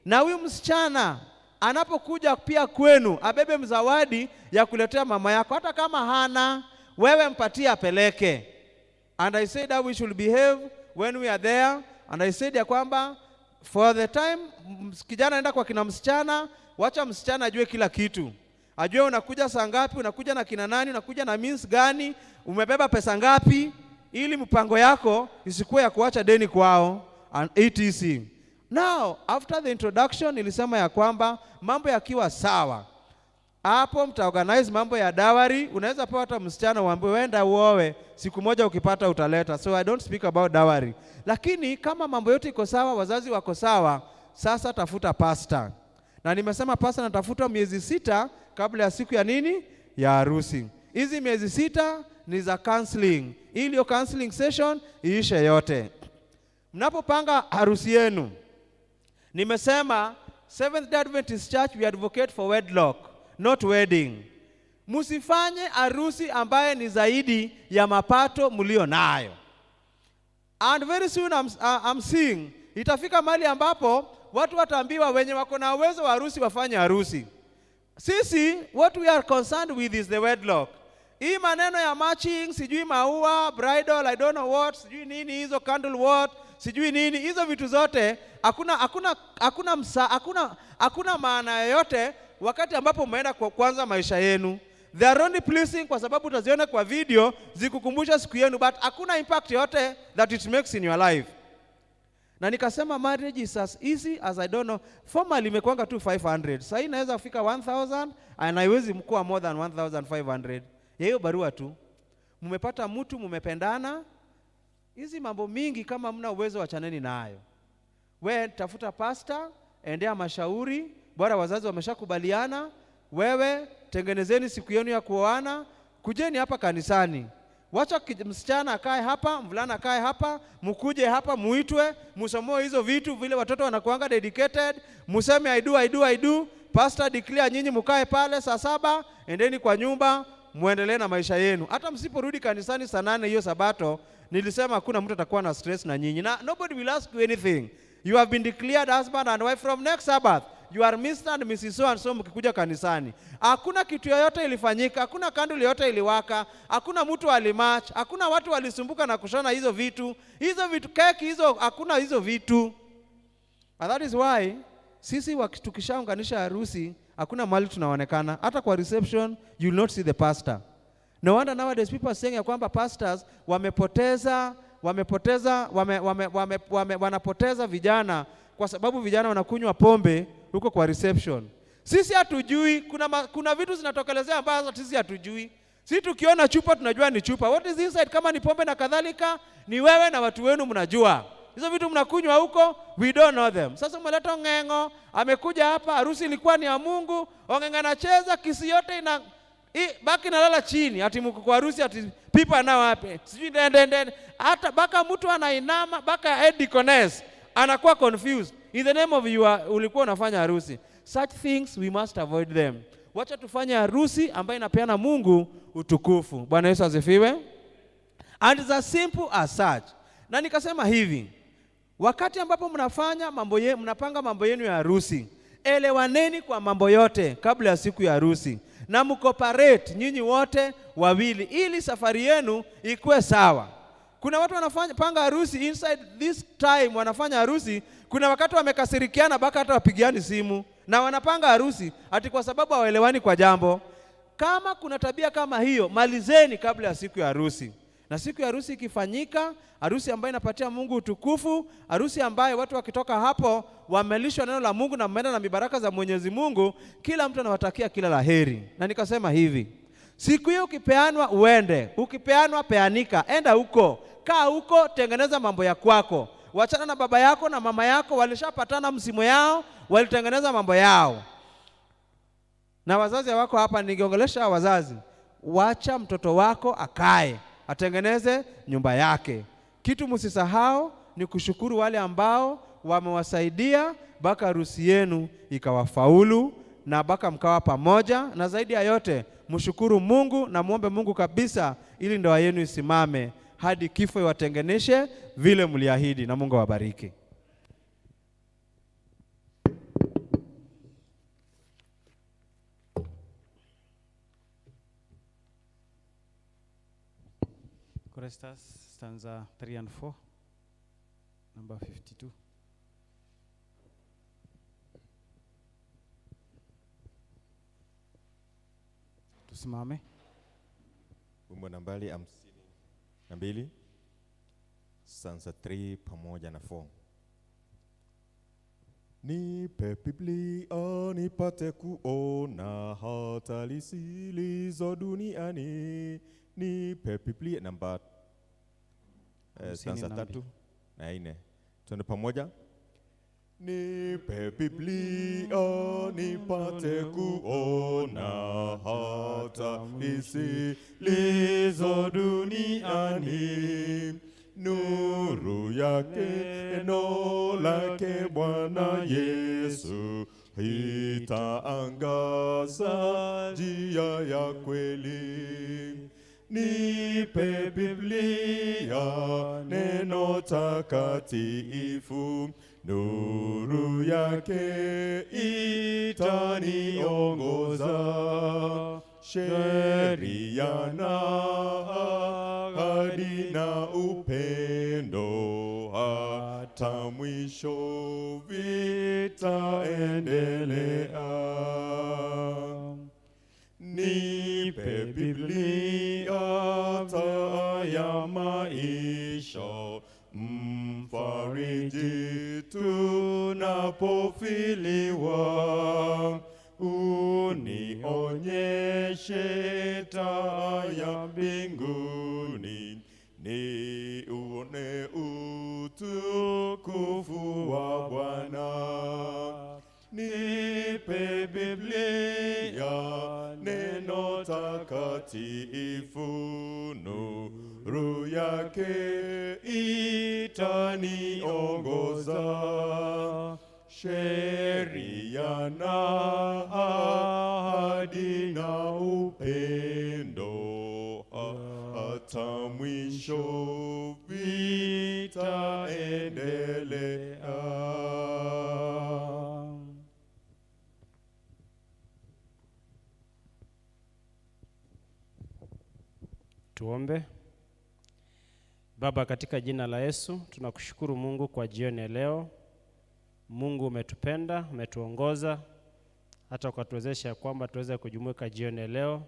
Na huyu msichana anapokuja pia kwenu, abebe mzawadi ya kuletea mama yako. Hata kama hana, wewe mpatie apeleke. And I said that we should behave when we are there. And I said ya kwamba for the time kijana anaenda kwa kina msichana, wacha msichana ajue kila kitu. Ajue unakuja saa ngapi, unakuja na kina nani, unakuja na means gani, umebeba pesa ngapi, ili mpango yako isikuwe ya kuacha deni kwao and etc. Now, after the introduction nilisema ya kwamba mambo yakiwa sawa, hapo mtaorganize mambo ya dowry. Unaweza pewa hata msichana uambiwe wenda uoe, siku moja ukipata utaleta. So I don't speak about dowry. Lakini kama mambo yote iko sawa, wazazi wako sawa, sasa tafuta pastor. Na nimesema pastor natafuta miezi 6 kabla ya siku ya nini? Ya harusi. Hizi miezi 6 ni za counseling. Ili hiyo counseling session iishe yote. Mnapopanga harusi yenu, nimesema Seventh-day Adventist Church we advocate for wedlock, not wedding. Musifanye harusi ambaye ni zaidi ya mapato mlio nayo. And very soon I'm seeing itafika mahali ambapo watu wataambiwa wenye wako na uwezo wa harusi wafanye harusi. Sisi what we are concerned with is the wedlock. Hii maneno ya matching, sijui maua, bridal, I don't know what, sijui nini hizo, candle what, sijui nini hizo vitu zote, hakuna maana yoyote wakati ambapo umeenda kwanza maisha yenu. They are only pleasing kwa sababu utaziona kwa video zikukumbusha siku yenu, but hakuna impact yote that it makes in your life. Na nikasema marriage is as easy as I don't know. Formally imekuanga tu 500. Sasa inaweza kufika 1000 and haiwezi mkua more than 1500. Hiyo barua tu. Mmepata mtu, mmependana. Hizi mambo mingi kama mna uwezo wachaneni nayo. Wewe tafuta pastor, endea mashauri, bora wazazi wameshakubaliana, wewe tengenezeni siku yenu ya kuoana, kujeni hapa kanisani. Wacha msichana akae hapa, mvulana akae hapa, mkuje hapa muitwe, msomoe hizo vitu vile watoto wanakuanga dedicated, museme I do, pastor declare, nyinyi mkae pale saa 7, endeni kwa nyumba, muendelee na maisha yenu. Hata msiporudi kanisani saa 8 hiyo Sabato, nilisema hakuna mtu atakuwa na stress na nyinyi. Na nobody will ask you anything. You have been declared husband and wife from next Sabbath. You are Mr. and Mrs. So and so mkikuja kanisani. Hakuna kitu yoyote ilifanyika, hakuna candle yoyote iliwaka, hakuna mtu alimatch, hakuna watu walisumbuka na kushona hizo vitu. Hizo vitu keki hizo, hakuna hizo vitu. And that is why sisi tukishaunganisha harusi, hakuna mahali tunaonekana. Hata kwa reception, you will not see the pastor. No wonder nowadays people are saying ya kwamba pastors wanapoteza vijana kwa sababu vijana wanakunywa pombe huko kwa reception. Sisi hatujui, kuna vitu zinatokelezea ambazo sisi hatujui. Sisi tukiona chupa tunajua ni chupa. What is inside? Kama ni pombe na kadhalika, ni wewe na watu wenu mnajua. Hizo vitu mnakunywa huko, we don't know them. Sasa umeleta Ongengo, amekuja hapa, harusi ilikuwa ni ya Mungu, Ongengo anacheza, kisi yote baki nalala chini, ati mko kwa harusi, ati pipa nao wapi? Sijui ndende. Hata baka mtu anainama, baka head deaconess anakuwa confused. In the name of ulikuwa unafanya harusi. Such things we must avoid them. Wacha tufanye harusi ambayo inapeana Mungu utukufu. Bwana Yesu asifiwe. And it's as simple as such. Na nikasema hivi, wakati ambapo mnapanga mambo yenu ya harusi, elewaneni kwa mambo yote kabla ya siku ya harusi. Na mcooperate nyinyi wote wawili ili safari yenu ikuwe sawa. Kuna watu panga harusi inside this time, wanafanya harusi, kuna wakati wamekasirikiana mpaka hata wapigiani simu, na wanapanga harusi ati kwa sababu hawaelewani kwa jambo. Kama kuna tabia kama hiyo, malizeni kabla ya siku ya harusi. Na siku ya harusi ikifanyika, harusi ambayo inapatia Mungu utukufu, harusi ambayo watu wakitoka hapo wamelishwa neno la Mungu na wameenda na mibaraka za Mwenyezi Mungu, kila mtu anawatakia kila laheri. Na nikasema hivi, siku hiyo ukipeanwa uende, ukipeanwa peanika, enda huko, kaa huko, tengeneza mambo ya kwako. Wachana na baba yako na mama yako, walishapatana msimu yao, walitengeneza mambo yao. Na wazazi wako hapa, ningeongelesha wazazi, wacha mtoto wako akae, atengeneze nyumba yake. Kitu msisahau ni kushukuru wale ambao wamewasaidia mpaka harusi yenu ikawafaulu na mpaka mkawa pamoja. Na zaidi ya yote, mshukuru Mungu na muombe Mungu kabisa ili ndoa yenu isimame hadi kifo iwatenganishe vile mliahidi, na Mungu awabariki. Choristers, stanza 3 and 4, number 52. Tusimame. Wimbo nambari 52, stanza 3 pamoja na 4. Nipe Biblia nipate kuona hatari zilizo duniani. Nipe Biblia, namba stanza 3 na 4. Tuende pamoja. Nipe Biblia nipate kuona hatari zilizo duniani. Nuru yake, neno lake Bwana Yesu itaangaza njia ya kweli. Nipe Biblia, neno takatifu, nuru yake itaniongoza. Sheria na ahadi na upendo, hata mwisho vitaendelea. Nipe Biblia, taa ya maisha, mfariji tunapofiliwa. Unionyeshe taa ya mbinguni, nione utukufu wa Bwana. Nipe Biblia, neno takatifu, nuru yake itaniongoza. Sheria na ahadi na upendo, hata mwisho vitaendelea. Tuombe. Baba, katika jina la Yesu tunakushukuru Mungu kwa jioni ya leo. Mungu umetupenda, umetuongoza hata ukatuwezesha kwamba tuweze kujumuika jioni ya leo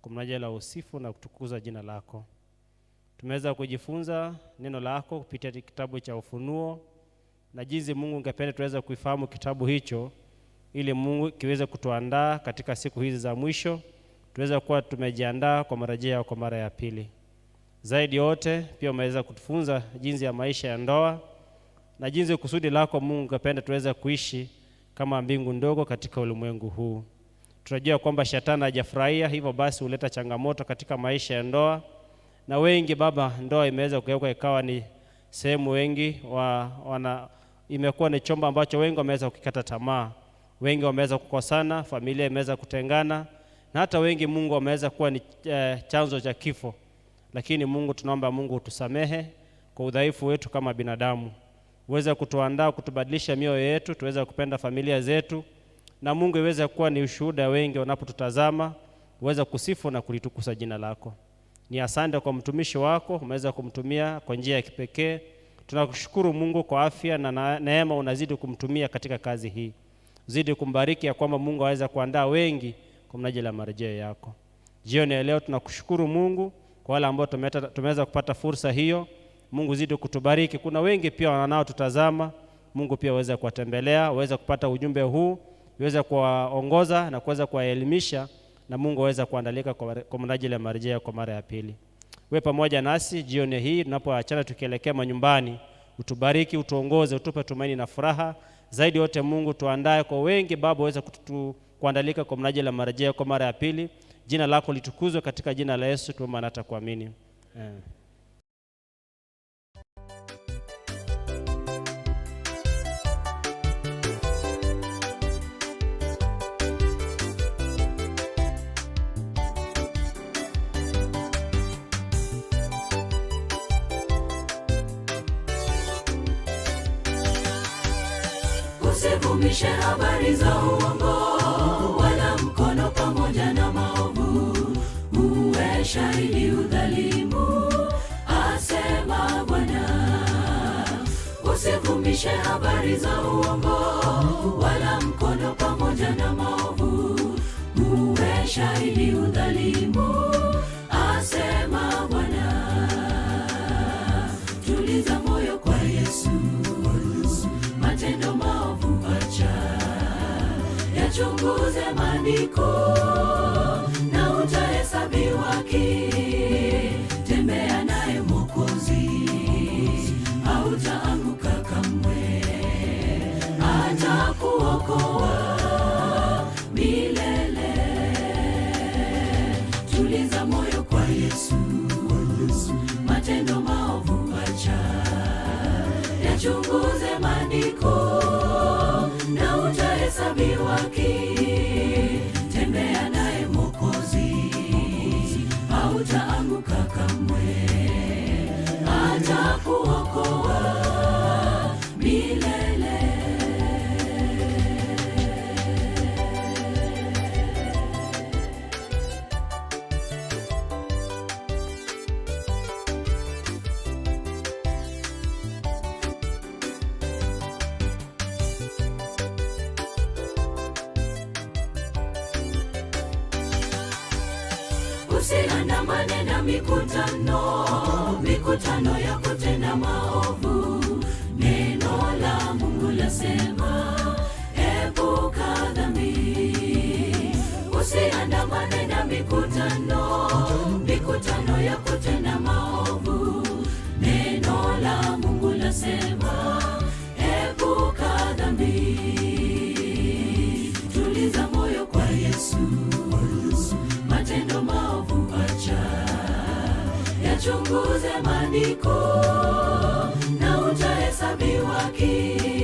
kwa minajili ya usifu na kutukuza jina lako. Tumeweza kujifunza neno lako kupitia kitabu cha Ufunuo, na jinsi Mungu ungependa tuweze kuifahamu kitabu hicho ili Mungu kiweze kutuandaa katika siku hizi za mwisho, tuweze kuwa tumejiandaa kwa marejeo kwa mara ya pili. Zaidi yote pia umeweza kutufunza jinsi ya maisha ya ndoa na jinsi kusudi lako Mungu ungependa tuweze kuishi kama mbingu ndogo katika ulimwengu huu. Tunajua kwamba shetani hajafurahia, hivyo basi huleta changamoto katika maisha ya ndoa. Na wengi Baba, ndoa imeweza kugeuka ikawa ni sehemu wengi imekuwa ni chombo ambacho wengi wameweza kukata tamaa. Wengi wameweza kukosana, familia imeweza kutengana, na hata wengi Mungu wameweza kuwa ni chanzo cha kifo. Lakini Mungu, tunaomba Mungu utusamehe kwa udhaifu wetu kama binadamu. Uweze kutuandaa, kutubadilisha mioyo yetu, tuweze kupenda familia zetu, na Mungu iweze kuwa ni ushuhuda wengi wanapotutazama, uweze kusifu na kulitukuza jina lako. Ni asante kwa mtumishi wako, umeweza kumtumia kwa njia ya kipekee. Tunakushukuru Mungu kwa afya na neema unazidi kumtumia katika kazi hii. Zidi kumbariki ya kwamba Mungu aweza kuandaa wengi kwa mnajili ya marejeo yako. Jioni ya leo tunakushukuru Mungu kwa wale ambao tumeweza kupata fursa hiyo. Mungu zidi kutubariki. Kuna wengi pia wanao tutazama. Mungu pia aweze kuwatembelea, aweze kupata ujumbe huu, aweze kuwaongoza na kuweza kuwaelimisha, na Mungu aweze kuandalika kwa mnajili ya marejeo kwa mara ya pili. Wewe pamoja nasi jioni hii tunapoachana tukielekea manyumbani, utubariki, utuongoze, utupe tumaini na furaha. Zaidi yote Mungu tuandae kwa wengi Baba aweze kuandalika kwa mnajili ya marejeo kwa mara ya pili. Jina lako litukuzwe katika jina la Yesu tuomba na hata kuamini. Usivumishe habari za uongo, wala mkono pamoja na maovu. Uwe shahidi udhalimu, asema Bwana. Usivumishe habari za uongo, wala mkono pamoja na maovu. Uwe shahidi udhalimu, asema Bwana. Tuliza moyo kwa Yesu, matendo maovu acha, yachunguze maandiko na utahesabiwa haki. Tembea naye Mwokozi, hautaanguka kamwe, atakuokoa milele. Tuliza moyo kwa Yesu, matendo maovu acha, yachunguze maandiko na utahesabiwa haki. Tembea naye Mwokozi, hautaanguka kamwe, atakuokoa milele. Usiandamane na mikutano ya kutenda maovu. Neno la Mungu lasema, epuka dhambi. Usiandamane na mikutano ya kutenda maovu. Neno la Mungu lasema, epuka dhambi. Tuliza moyo kwa Yesu, matendo maovu acha, yachunguze maandiko na utahesabiwa haki.